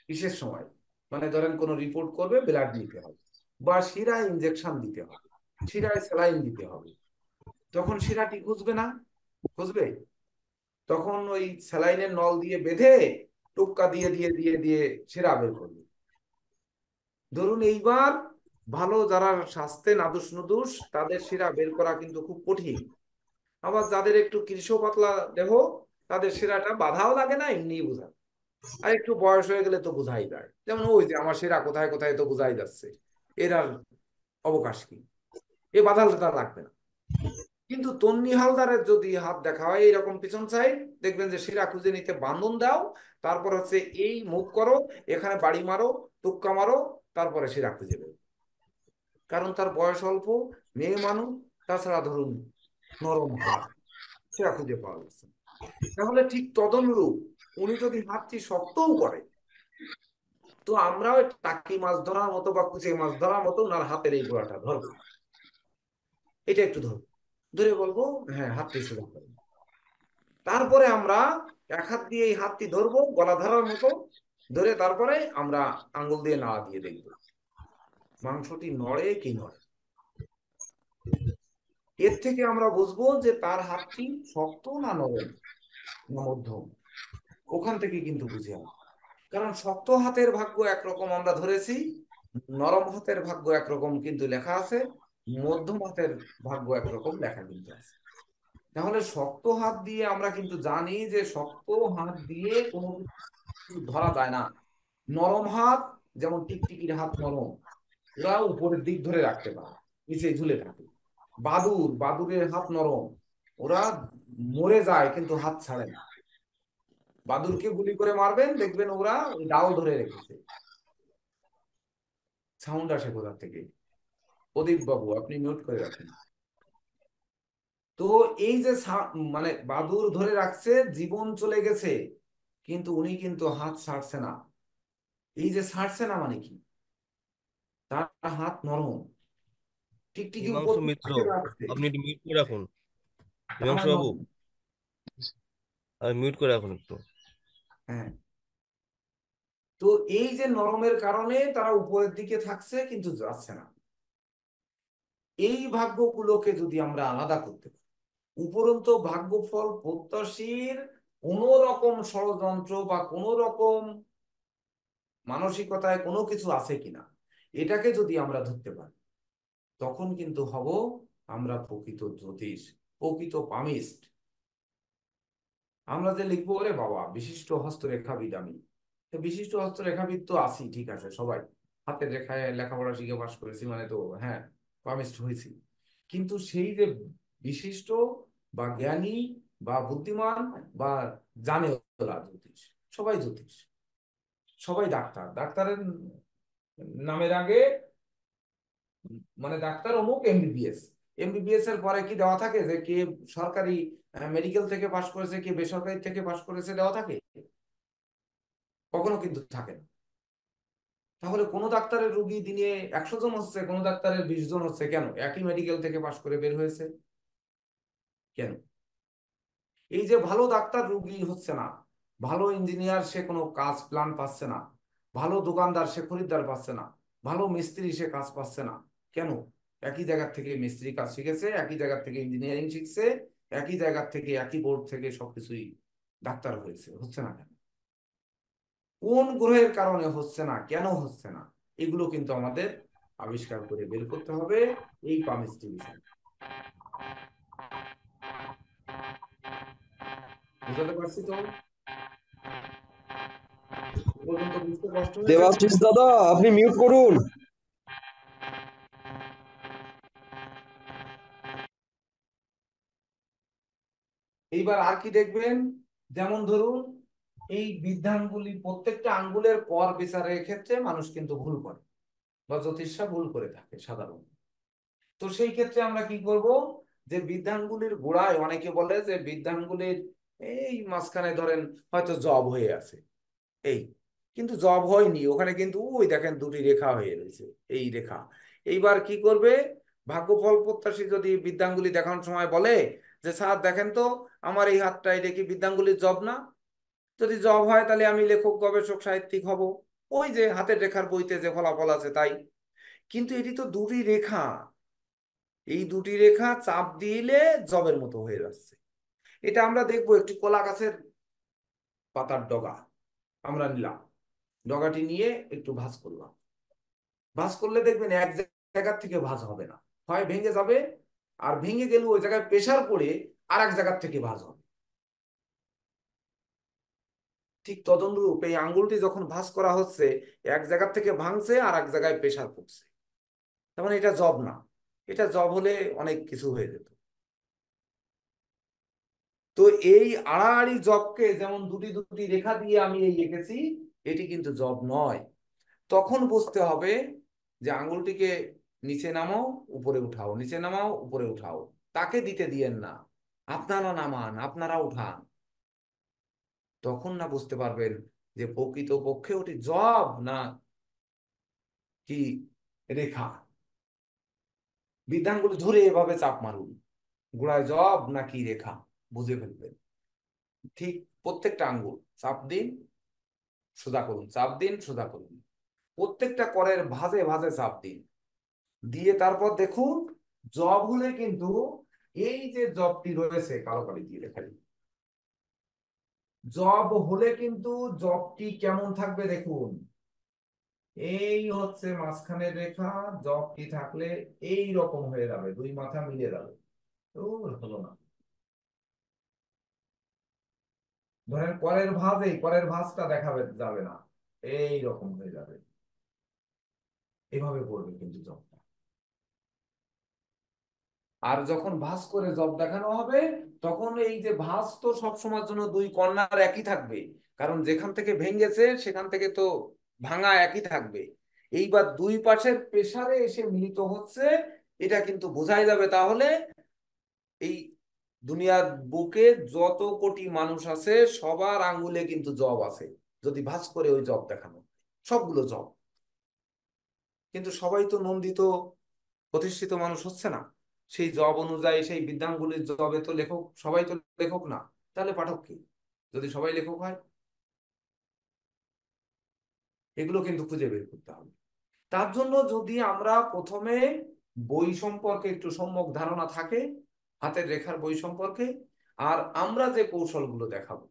বিশেষ সময়, মানে ধরেন কোনো রিপোর্ট করবে, ব্লাড নিতে হবে বা শিরায় ইনজেকশন দিতে হবে, শিরায় স্যালাইন দিতে হবে, তখন শিরাটি খুঁজবে না? খুঁজবে। তখন ওই স্যালাইনের নল দিয়ে বেঁধে টোক্কা দিয়ে দিয়ে দিয়ে দিয়ে শিরা বের করবে। ধরুন এইবার ভালো যারা স্বাস্থ্যে নাদুস নুদুস তাদের শিরা বের করা কিন্তু খুব কঠিন, আবার যাদের একটু কৃষ পাতলা দেহ তাদের শিরাটা বাধাও লাগে না, এমনি বোঝা। আর একটু বয়স হয়ে গেলে তো বোঝাই যায়, যেমন ওই যে আমার শিরা কোথায় কোথায় তো বোঝাই যাচ্ছে, এর আর অবকাশ কি, এ বাধাটা লাগবে না। কিন্তু তন্নি হালদারের যদি হাত দেখা হয় এইরকম পিছন সাইড, দেখবেন যে শিরা খুঁজে নিতে বান্ধন দাও, তারপর হচ্ছে এই মুভ করো, এখানে বাড়ি মারো, টুক্কা মারো, তারপরে শিরা খুঁজে দেবে। কারণ তার বয়স অল্প, মেয়ে মানুষ, তাছাড়া ধরুন নরম হাত, শিরা খুঁজে পাওয়া যাচ্ছে। তাহলে ঠিক তদনুরূপ উনি যদি হাতটি শক্তও করে, তো আমরাও টাকি মাছ ধরার মতো বা কুচে মাছ ধরার মতো ওনার হাতের এই গোড়াটা ধরবো, এটা একটু ধরবো, ধরে বলবো হ্যাঁ হাতটি সোজা করো। তারপরে আমরা এক হাত দিয়ে এই হাতটি ধরবো গলা ধরার মতো, ধরে তারপরে আমরা আঙ্গুল দিয়ে নাড়া দিয়ে দেখবো মাংসটি নড়ে কি নড়ে। এর থেকে আমরা বুঝবো যে তার হাতটি শক্ত না নরম না মধ্যম, ওখান থেকে কিন্তু বুঝে আসবো। কারণ শক্ত হাতের ভাগ্য একরকম আমরা ধরেছি, নরম হাতের ভাগ্য একরকম কিন্তু লেখা আছে, মধ্যম হাতের ভাগ্য একরকম লেখা কিন্তু আছে। তাহলে শক্ত হাত দিয়ে আমরা কিন্তু জানি যে শক্ত হাত দিয়ে কোনো কিছু ধরা যায় না। নরম হাত, যেমন টিকটিকির হাত নরম, ওরা উপরের দিক ধরে রাখতে পারে, নিচে ঝুলে থাকে। বাদুরের হাত নরম, ওরা মরে যায় কিন্তু হাত ছাড়ে না। বাদুরকে গুলি করে মারবেন, দেখবেন ওরা ওই ডাল ধরে রেখেছে। সাউন্ড আসে কোথা থেকে? প্রদীপ বাবু আপনি মিউট করে রাখুন তো। এই যে মানে বাদুর ধরে রাখছে, জীবন চলে গেছে, কিন্তু উনি কিন্তু হাত ছাড়ছে না। এই যে ছাড়ছে না মানে কি, তার হাত নরম, টিকটিকি উপর হিমাংশু মিত্র, থেকে রাখছে, আপনি একটু মিউট করে রাখুন। তার হিমাংশু মানে বাবু, নরম। আর মিউট করে রাখুন একটু। হ্যাঁ, তো এই যে নরমের কারণে তারা উপরের দিকে থাকছে কিন্তু যাচ্ছে না। এই ভাগ্যগুলোকে যদি আমরা আলাদা করতে পারি, উপরন্ত ভাগ্যফল প্রত্যাশীর কোন রকম ষড়যন্ত্র বা কোন রকম মানসিকতায় কোনো কিছু আছে কিনা, এটাকে যদি আমরা ধরতে পারি, তখন কিন্তু হব আমরা প্রকৃত জ্যোতিষ, প্রকৃত পামিস্ট। আমরা যে লিখবো ওরে বাবা বিশিষ্ট হস্তরেখাবিদ আমি, তো বিশিষ্ট হস্তরেখাবিদ তো আছি, ঠিক আছে, সবাই হাতের রেখায় লেখাপড়া শিখে পাশ করেছি মানে তো হ্যাঁ পামিস্ট হয়েছি, কিন্তু সেই যে বিশিষ্ট বা জ্ঞানী বা বুদ্ধিমান বা জানে ওরা জ্যোতিষ, সবাই জ্যোতিষ। সবাই ডাক্তার, ডাক্তারের নামের আগে মানে ডাক্তার অমুক এমবিবিএস। এমবিবিএস এর পরে কি দেওয়া থাকে যে কে সরকারি মেডিকেল থেকে পাশ করেছে, কে বেসরকারি থেকে পাশ করেছে দেওয়া থাকে? কখনো কিন্তু থাকে না। তাহলে কোনো ডাক্তারের রুগী দিনে 100 জন হচ্ছে, কোনো ডাক্তারের 20 জন হচ্ছে, কেন? একই মেডিকেল থেকে পাশ করে বের হয়েছে, কেন? এই যে ভালো ডাক্তার রুগী হচ্ছে না, ভালো ইঞ্জিনিয়ার সে কোনো কাজ প্ল্যান পাচ্ছে না, ভালো দোকানদার সে খরিদ্দার পাচ্ছে না, ভালো মিস্ত্রি সে কাজ পাচ্ছে না, কেন? একই জায়গা থেকে মিস্ত্রি কাজ শিখেছে, একই জায়গা থেকে ইঞ্জিনিয়ারিং শিখছে, একই জায়গা থেকে একই বোর্ড থেকে সবকিছুই ডাক্তার হয়েছে, হচ্ছে না কেন? কোন গ্রহের কারণে হচ্ছে না, কেন হচ্ছে না, এগুলো কিন্তু আমাদের আবিষ্কার করে বের করতে হবে এই পামিস্ট্রি বিষয়। বুঝতে পারছি তো? এ পর্যন্ত বুঝতে কষ্ট হয়েছে? দেবাশিস দাদা, আপনি মিউট করুন। এইবার আর কি দেখবেন, যেমন ধরুন এই বিধানগুলি প্রত্যেকটা আঙ্গুলের পর বিচারের ক্ষেত্রে মানুষ কিন্তু ভুল করে বা জ্যোতিষরা ভুল করে থাকে সাধারণত। তো সেই ক্ষেত্রে আমরা কি করব, যে বিধানগুলির গোড়ায় অনেকে বলে যে বিধানগুলির এই মাঝখানে ধরেন হয়তো জব হয়ে আছে, এই কিন্তু জব হয়নি, ওখানে কিন্তু ওই দেখেন দুটি রেখা হয়ে রয়েছে, এই রেখা। এইবার কি করবে, ভাগ্যফল প্রত্যাশী যদি বৃদ্ধাঙ্গুলি দেখানোর সময় বলে যে স্যার দেখেন তো আমার এই হাতটা, এটা কি বৃদ্ধাঙ্গুলির জব না? যদি জব হয় তাহলে আমি লেখক, গবেষক, সাহিত্যিক হব, ওই যে হাতের রেখার বইতে যে ফলাফল আছে তাই। কিন্তু এটি তো দুটি রেখা, এই দুটি রেখা চাপ দিলে জবের মতো হয়ে যাচ্ছে। এটা আমরা দেখবো একটি কলা গাছের পাতার ডগা আমরা নিলাম, ডগাটি নিয়ে একটু ভাঁজ করলাম, ভাঁজ করলে দেখবেন এক জায়গা থেকে ভাঁজ হবে না, হয় ভেঙে যাবে, আর ভেঙে গেলে ওই জায়গায় প্রেসার পড়ে আর এক জায়গার থেকে ভাঁজ হবে। ঠিক তদনুরূপ এই আঙ্গুলটি যখন ভাঁজ করা হচ্ছে, এক জায়গা থেকে ভাঙছে আর এক জায়গায় প্রেসার পড়ছে, তার মানে এটা জব না। এটা জব হলে অনেক কিছু হয়ে যেত। তো এই আড়াআড়ি জবকে যেমন দুটি দুটি রেখা দিয়ে আমি এই এঁকেছি, এটি কিন্তু জব নয়। তখন বুঝতে হবে যে আঙ্গুলটিকে নিচে নামাও উপরে উঠাও, নিচে নামাও উপরে উঠাও, তাকে দিতে দিয়েন না, আপনারা নামান, আপনারা উঠান। তখন না বুঝতে পারবেন যে প্রকৃত পক্ষে ওটি জব না কি রেখা। বিধানগুলো ধরে এভাবে চাপ মারুন, গোড়ায় জব নাকি রেখা বুঝে ফেলবেন। ঠিক প্রত্যেকটা আঙ্গুল চাপ দিন, সোজা করুন, চাপ দিন, সোজা করুন, প্রত্যেকটা করের ভাঁজে ভাঁজে চাপ দিন, দিয়ে তারপর দেখুন জব হলে কিন্তু এই যে জবটি রয়েছে কালো কালি দিয়ে লেখা, জব হলে কিন্তু জবটি কেমন থাকবে দেখুন, এই হচ্ছে মাঝখানের রেখা, জবটি থাকলে এই রকম হয়ে যাবে, দুই মাথা মিলে যাবে। তো হলো না, ধরেন করের ভাঁজ, এই করের ভাঁজটা দেখাবে যাবে না, এই রকম হয়ে যাবে, এভাবে পড়বে কিন্তু জবটা। আর যখন ভাঁজ করে জব দেখানো হবে, তখন এই যে ভাঁজ তো সবসময়ের জন্য দুই কর্নার একই থাকবে, কারণ যেখান থেকে ভেঙেছে সেখান থেকে তো ভাঙা একই থাকবে। এইবার দুই পাশের প্রেসারে এসে মিলিত হচ্ছে, এটা কিন্তু বোঝাই যাবে। তাহলে এই দুনিয়ার বুকে যত কোটি মানুষ আছে সবার আঙ্গুলে কিন্তু জব আছে, যদি ভাঁজ করে ওই জব দেখানো, সবগুলো জব। কিন্তু সবাই তো নন্দিত প্রতিষ্ঠিত মানুষ হচ্ছে না, সেই জব অনুযায়ী সেই বিদ্যাঙ্গুলির জবে তো লেখক, সবাই তো লেখক না, তাহলে পাঠক কি যদি সবাই লেখক হয়? এগুলো কিন্তু খুঁজে বের করতে হবে। তার জন্য যদি আমরা প্রথমে বই সম্পর্কে একটু সম্যক ধারণা থাকে, হাতের রেখার বই সম্পর্কে, আর আমরা যে কৌশলগুলো দেখাবো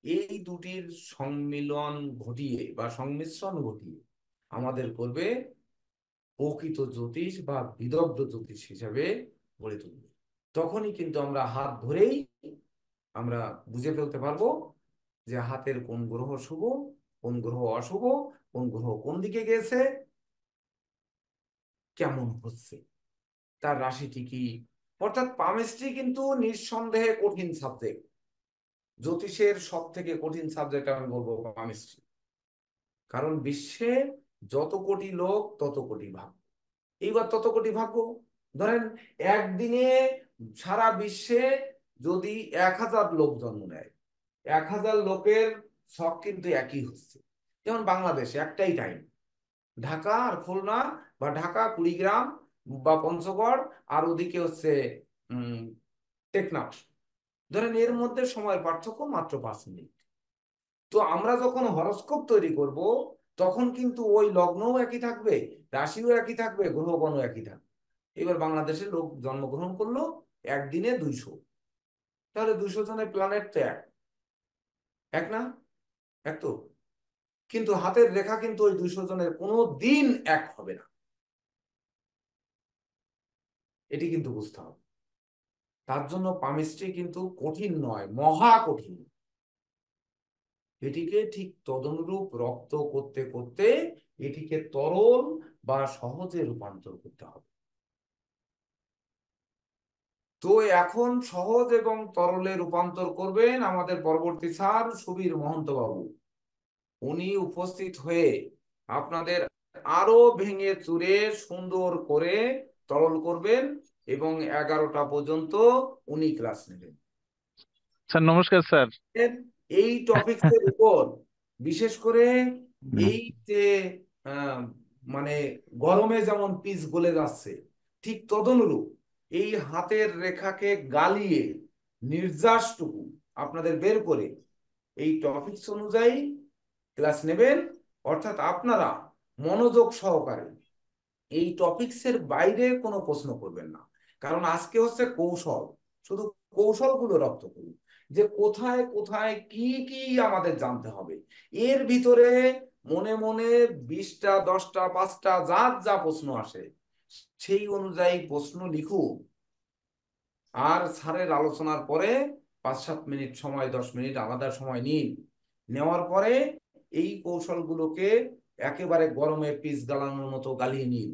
এই দুটির সম্মিলন ঘটিয়ে বা সংমিশ্রণ ঘটিয়ে আমাদের করবে প্রকৃত জ্যোতিষ বা বিদগ্ধ জ্যোতিষ হিসেবে গড়ে তুলবে। তখনই কিন্তু আমরা হাত ধরেই আমরা বুঝে ফেলতে পারবো যে হাতের কোন গ্রহ শুভ, কোন গ্রহ অশুভ, কোন গ্রহ কোন দিকে গেছে, কেমন হচ্ছে, তার রাশিটি কি। অর্থাৎ পামিস্ট্রি কিন্তু নিঃসন্দেহে কঠিন সাবজেক্ট, জ্যোতিষের সব থেকে কঠিন সাবজেক্ট আমি বলবো পামিস্ট্রি। কারণ বিশ্বে যত কোটি লোক তত কোটি ভাগ্য। এইবার তত কোটি ভাগ্য, ধরেন একদিনে সারা বিশ্বে যদি 1000 লোক জন্ম নেয়, 1000 লোকের শখ কিন্তু একই হচ্ছে। যেমন বাংলাদেশে একটাই টাইম, ঢাকা আর খুলনা, বা ঢাকা কুড়িগ্রাম বা পঞ্চগড়, আর ওদিকে হচ্ছে উম টেকনাফ। ধরেন এর মধ্যে সময়ের পার্থক্য মাত্র 5 মিনিট। তো আমরা যখন হরোস্কোপ তৈরি করব তখন কিন্তু ওই লগ্নও একই থাকবে, রাশিও একই থাকবে, গ্রহগণও একই থাকবে। এবার বাংলাদেশের লোক জন্মগ্রহণ করলো একদিনে 200, তাহলে 200 জনের প্ল্যানেট তো এক, এক না? এক তো। কিন্তু হাতের রেখা কিন্তু ওই 200 জনের কোনো দিন এক হবে না, এটি কিন্তু বুঝতে হবে। তার জন্য পামিস্ট্রি কিন্তু কঠিন নয়, মহা কঠিন। এটিকে ঠিক তদনুরূপ রপ্ত করতে করতে এটিকে তরল বা সহজে রূপান্তর করতে হবে। তো এখন সহজ এবং তরলে রূপান্তর করবেন আমাদের পরবর্তী স্যার সুবীর মহন্ত বাবু। উনি উপস্থিত হয়ে আপনাদের আরো ভেঙে চুরে সুন্দর করে তরল করবেন, এবং 11টা পর্যন্ত উনি ক্লাস নেবেন। স্যার নমস্কার স্যার। এই টপিকসের উপর বিশেষ করে এই যে আহ, মানে গরমে যেমন পিচ গলে যাচ্ছে, ঠিক তদনুরূপ এই হাতের রেখাকে গালিয়ে নির্যাসটুকু আপনাদের বের করে এই টপিকস অনুযায়ী ক্লাস নেবেন। অর্থাৎ আপনারা মনোযোগ সহকারে এই টপিকসের বাইরে কোনো প্রশ্ন করবেন না, কারণ আজকে হচ্ছে কৌশল। শুধু কৌশলগুলো রপ্ত করুন, যে কোথায় কোথায় কি কি আমাদের জানতে হবে। এর ভিতরে মনে মনে 20টা 10টা 5টা যার যা প্রশ্ন আসে সেই অনুযায়ী প্রশ্ন লিখুন। আর স্যারের আলোচনার পরে 5-7 মিনিট সময়, 10 মিনিট আলাদা সময় নিন। নেওয়ার পরে এই কৌশলগুলোকে একেবারে গরমে পিচ গালানোর মতো গালিয়ে নিন।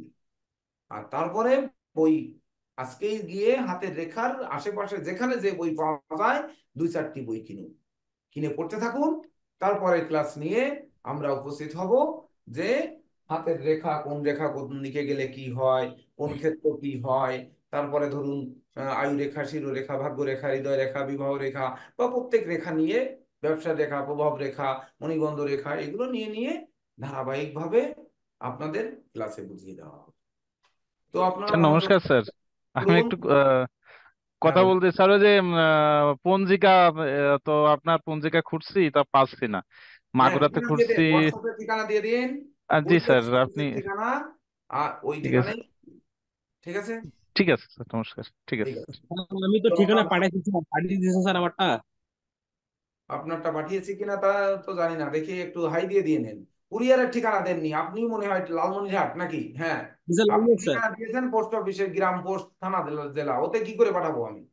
আর তারপরে বই আজকেই গিয়ে হাতের রেখার আশেপাশে যেখানে যে বই পাওয়া যায় 2-4টি বই কিনুন, কিনে পড়তে থাকুন। তারপরে ক্লাস নিয়ে আমরা উপস্থিত হব যে হাতের রেখা কোন রেখা কোন দিকে গেলে কি হয়, কোন ক্ষেত্র কি হয়। তারপরে ধরুন আয়ু রেখা, শিরোরেখা, ভাগ্য রেখা, হৃদয় রেখা, বিবাহ রেখা, বা প্রত্যেক রেখা নিয়ে, ব্যবসা রেখা, প্রভাব রেখা, মণিবন্ধ রেখা, এগুলো নিয়ে নিয়ে ধারাবাহিকভাবে আপনাদের ক্লাসে বুঝিয়ে দেওয়া হবে। তো আপনারা স্যার মনোযোগ নমস্কার স্যার। আমি করুন। একটু হ্যাঁ কথা বলুন। বলতে স্যার, ওই যে পঞ্জিকা, তো আপনার পঞ্জিকা খুঁজছি তা পাচ্ছি না। হ্যাঁ, মাগুরাতে ঠিকানা দিয়ে খুঁজছি। দেন, হোয়াটসঅ্যাপে ঠিকানা দিয়ে দিন, জি কুরিয়ার স্যার, আপনি সার্ভিসের ঠিকানা, আর ওই ঠিক আছে। ঠিকানায়। ঠিক আছে, ঠিক আছে স্যার, নমস্কার, ঠিক ঠিক আছে আছে। স্যার। আমি তো তো ঠিকানা পাঠাইছি স্যার, পাঠিয়ে দিয়েছেন স্যার আমারটা। আপনারটা পাঠিয়েছি কিনা তা তো জানি না, দেখি একটু হাই দিয়ে নেন। কুরিয়ারের ঠিকানা দেননি আপনি, মনে হয় লালমনিরহাট নাকি? হ্যাঁ, স্যার আপনি লালবাগ স্যার। ঠিকানা দিয়েছেন পোস্ট অফিসের, গ্রাম পোস্ট, থানা, জেলা, ওতে কি করে পাঠাবো আমি?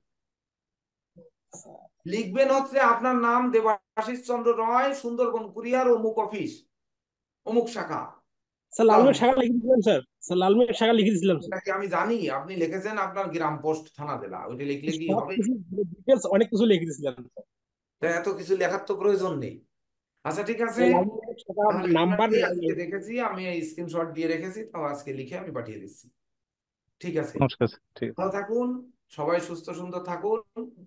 লিখবেন হচ্ছে আপনার নাম দেবাশিস চন্দ্র রয়, সুন্দরবন কুরিয়ার, অমুক অফিস, অমুক শাখা, স্যার লালবাগ লালমনিরহাট। শাখা লিখে দিয়েছিলাম স্যার। স্যার লালবাগ শাখা লিখে দিয়েছিলাম স্যার। এটা কি আমি জানি? আপনি লিখেছেন আপনার গ্রাম পোস্ট থানা জেলা, ওইটা লিখলে কি সব হবে? কিছু ডিটেলস অনেক কিছু লিখে দিয়েছিলাম স্যার। তা এত কিছু লেখার তো প্রয়োজন নেই। আচ্ছা ঠিক আছে, স্যার লালবাগ শাখা তাহলে নাম্বার। আপনারটি আজকে দেখেছি, আমি এই স্ক্রিনশট দিয়ে রেখেছি, তো আজকে লিখে আমি পাঠিয়ে দিচ্ছি। ঠিক আছে, নমস্কার স্যার, ঠিক আছে। ভালো থাকুন, সবাই সুস্থ সুন্দর থাকুন।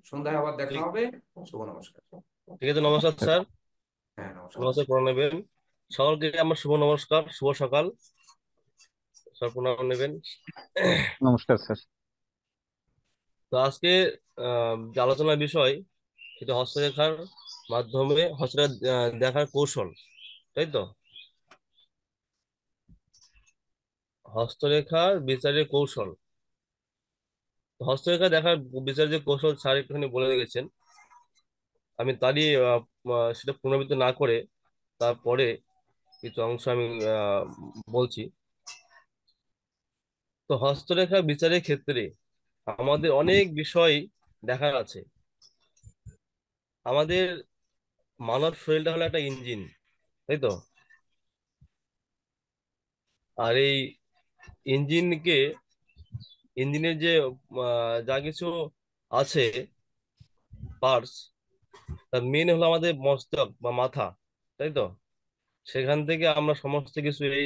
সন্ধ্যায় আবার দেখা ঠিক হবে। শুভ নমস্কার। ঠিক আছে, নমস্কার স্যার। হ্যাঁ, নমস্কার। নমস্কার করে নেবেন সকলকে। আমার শুভ নমস্কার, শুভ সকাল। স্যার প্রণাম নেবেন। নমস্কার স্যার। তো আজকে যে আলোচনার বিষয়, সেটা হস্তরেখার মাধ্যমে হস্তরেখা দেখার কৌশল, তাই তো? হস্তরেখার বিচারের কৌশল। হস্তরেখা দেখার বিচারের যে কৌশল স্যার একটুখানি বলে রেখেছেন। আমি তারই সেটা পুনরাবৃত্তি না করে তারপরে কিছু অংশ আমি বলছি। তো হস্তরেখা বিচারের ক্ষেত্রে আমাদের অনেক বিষয় দেখার আছে। আমাদের মানব শরীরটা হলো একটা ইঞ্জিন, তাই তো? আর এই ইঞ্জিনকে, ইঞ্জিনের যে যা কিছু আছে পার্টস, তার মেন হলো আমাদের মস্তক বা মাথা, তাই তো? সেখান থেকে আমরা সমস্ত কিছু এই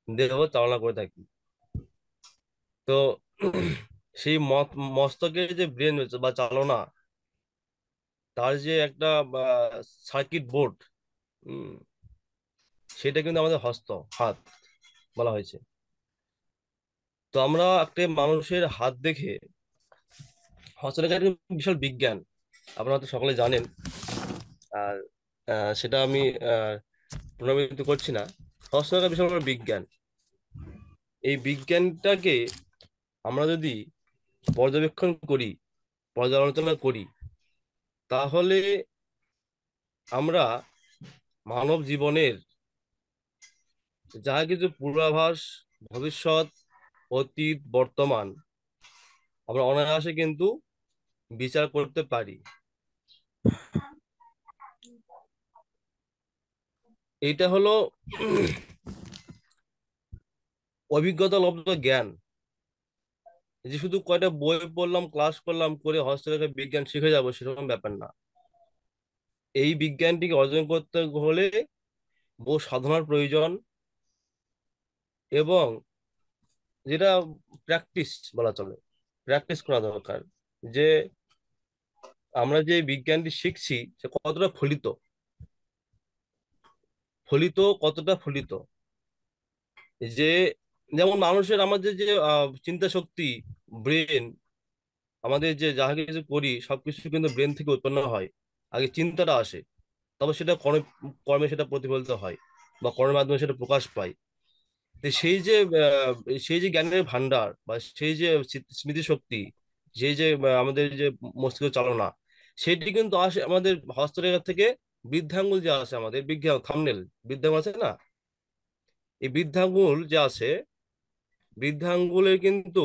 দেহ চালনা করে থাকি। তো সেই মস্তকের যে ব্রেন বা চালনা, তার যে একটা সার্কিট বোর্ড, সেটা কিন্তু আমাদের হাত বলা হয়েছে। তো আমরা একটা মানুষের হাত দেখে, হস্তরেখা একটা বিশাল বিজ্ঞান, আপনারা তো সকলে জানেন। আর সেটা আমি আহ, পুনরাবৃত্তি করছি না। হস্তরেখা বিশাল বড় বিজ্ঞান। এই বিজ্ঞানটাকে আমরা যদি পর্যবেক্ষণ করি, পর্যালোচনা করি, তাহলে আমরা মানব জীবনের যা কিছু পূর্বাভাস, ভবিষ্যৎ, অতীত, বর্তমান আমরা অনায়াসে কিন্তু বিচার করতে পারি। এইটা হলো অভিজ্ঞতা লব্ধ জ্ঞান। যে শুধু কয়টা বই পড়লাম, ক্লাস করলাম, করে হস্তরেখা বিজ্ঞান শিখে যাবো, সেরকম ব্যাপার না। এই বিজ্ঞানটিকে অর্জন করতে হলে বহু সাধনার প্রয়োজন, এবং যেটা প্র্যাকটিস বলা চলে, প্র্যাকটিস করা দরকার। যে আমরা যে বিজ্ঞানটি শিখছি সে কতটা ফলিত, কতটা ফলিত। যে যেমন মানুষের, আমাদের যে চিন্তা শক্তি, ব্রেন, আমাদের যে যাহা কিছু করি সবকিছু কিন্তু ব্রেন থেকে উৎপন্ন হয়। আগে চিন্তাটা আসে, তবে সেটা কর্মে সেটা প্রতিফলিত হয়, বা কর্মের মাধ্যমে সেটা প্রকাশ পায়। তো সেই যে জ্ঞানের ভান্ডার, বা সেই যে স্মৃতি শক্তি, সেই যে আমাদের যে মস্তিষ্ক চালনা, সেটি কিন্তু আসে আমাদের হস্তরেখা থেকে। বৃদ্ধাঙ্গুল যে আছে, আমাদের বিজ্ঞান থাম্বনেল বৃদ্ধাঙ্গুল আছে না, এই বৃদ্ধাঙ্গুল যে আছে, বৃদ্ধাঙ্গুলের কিন্তু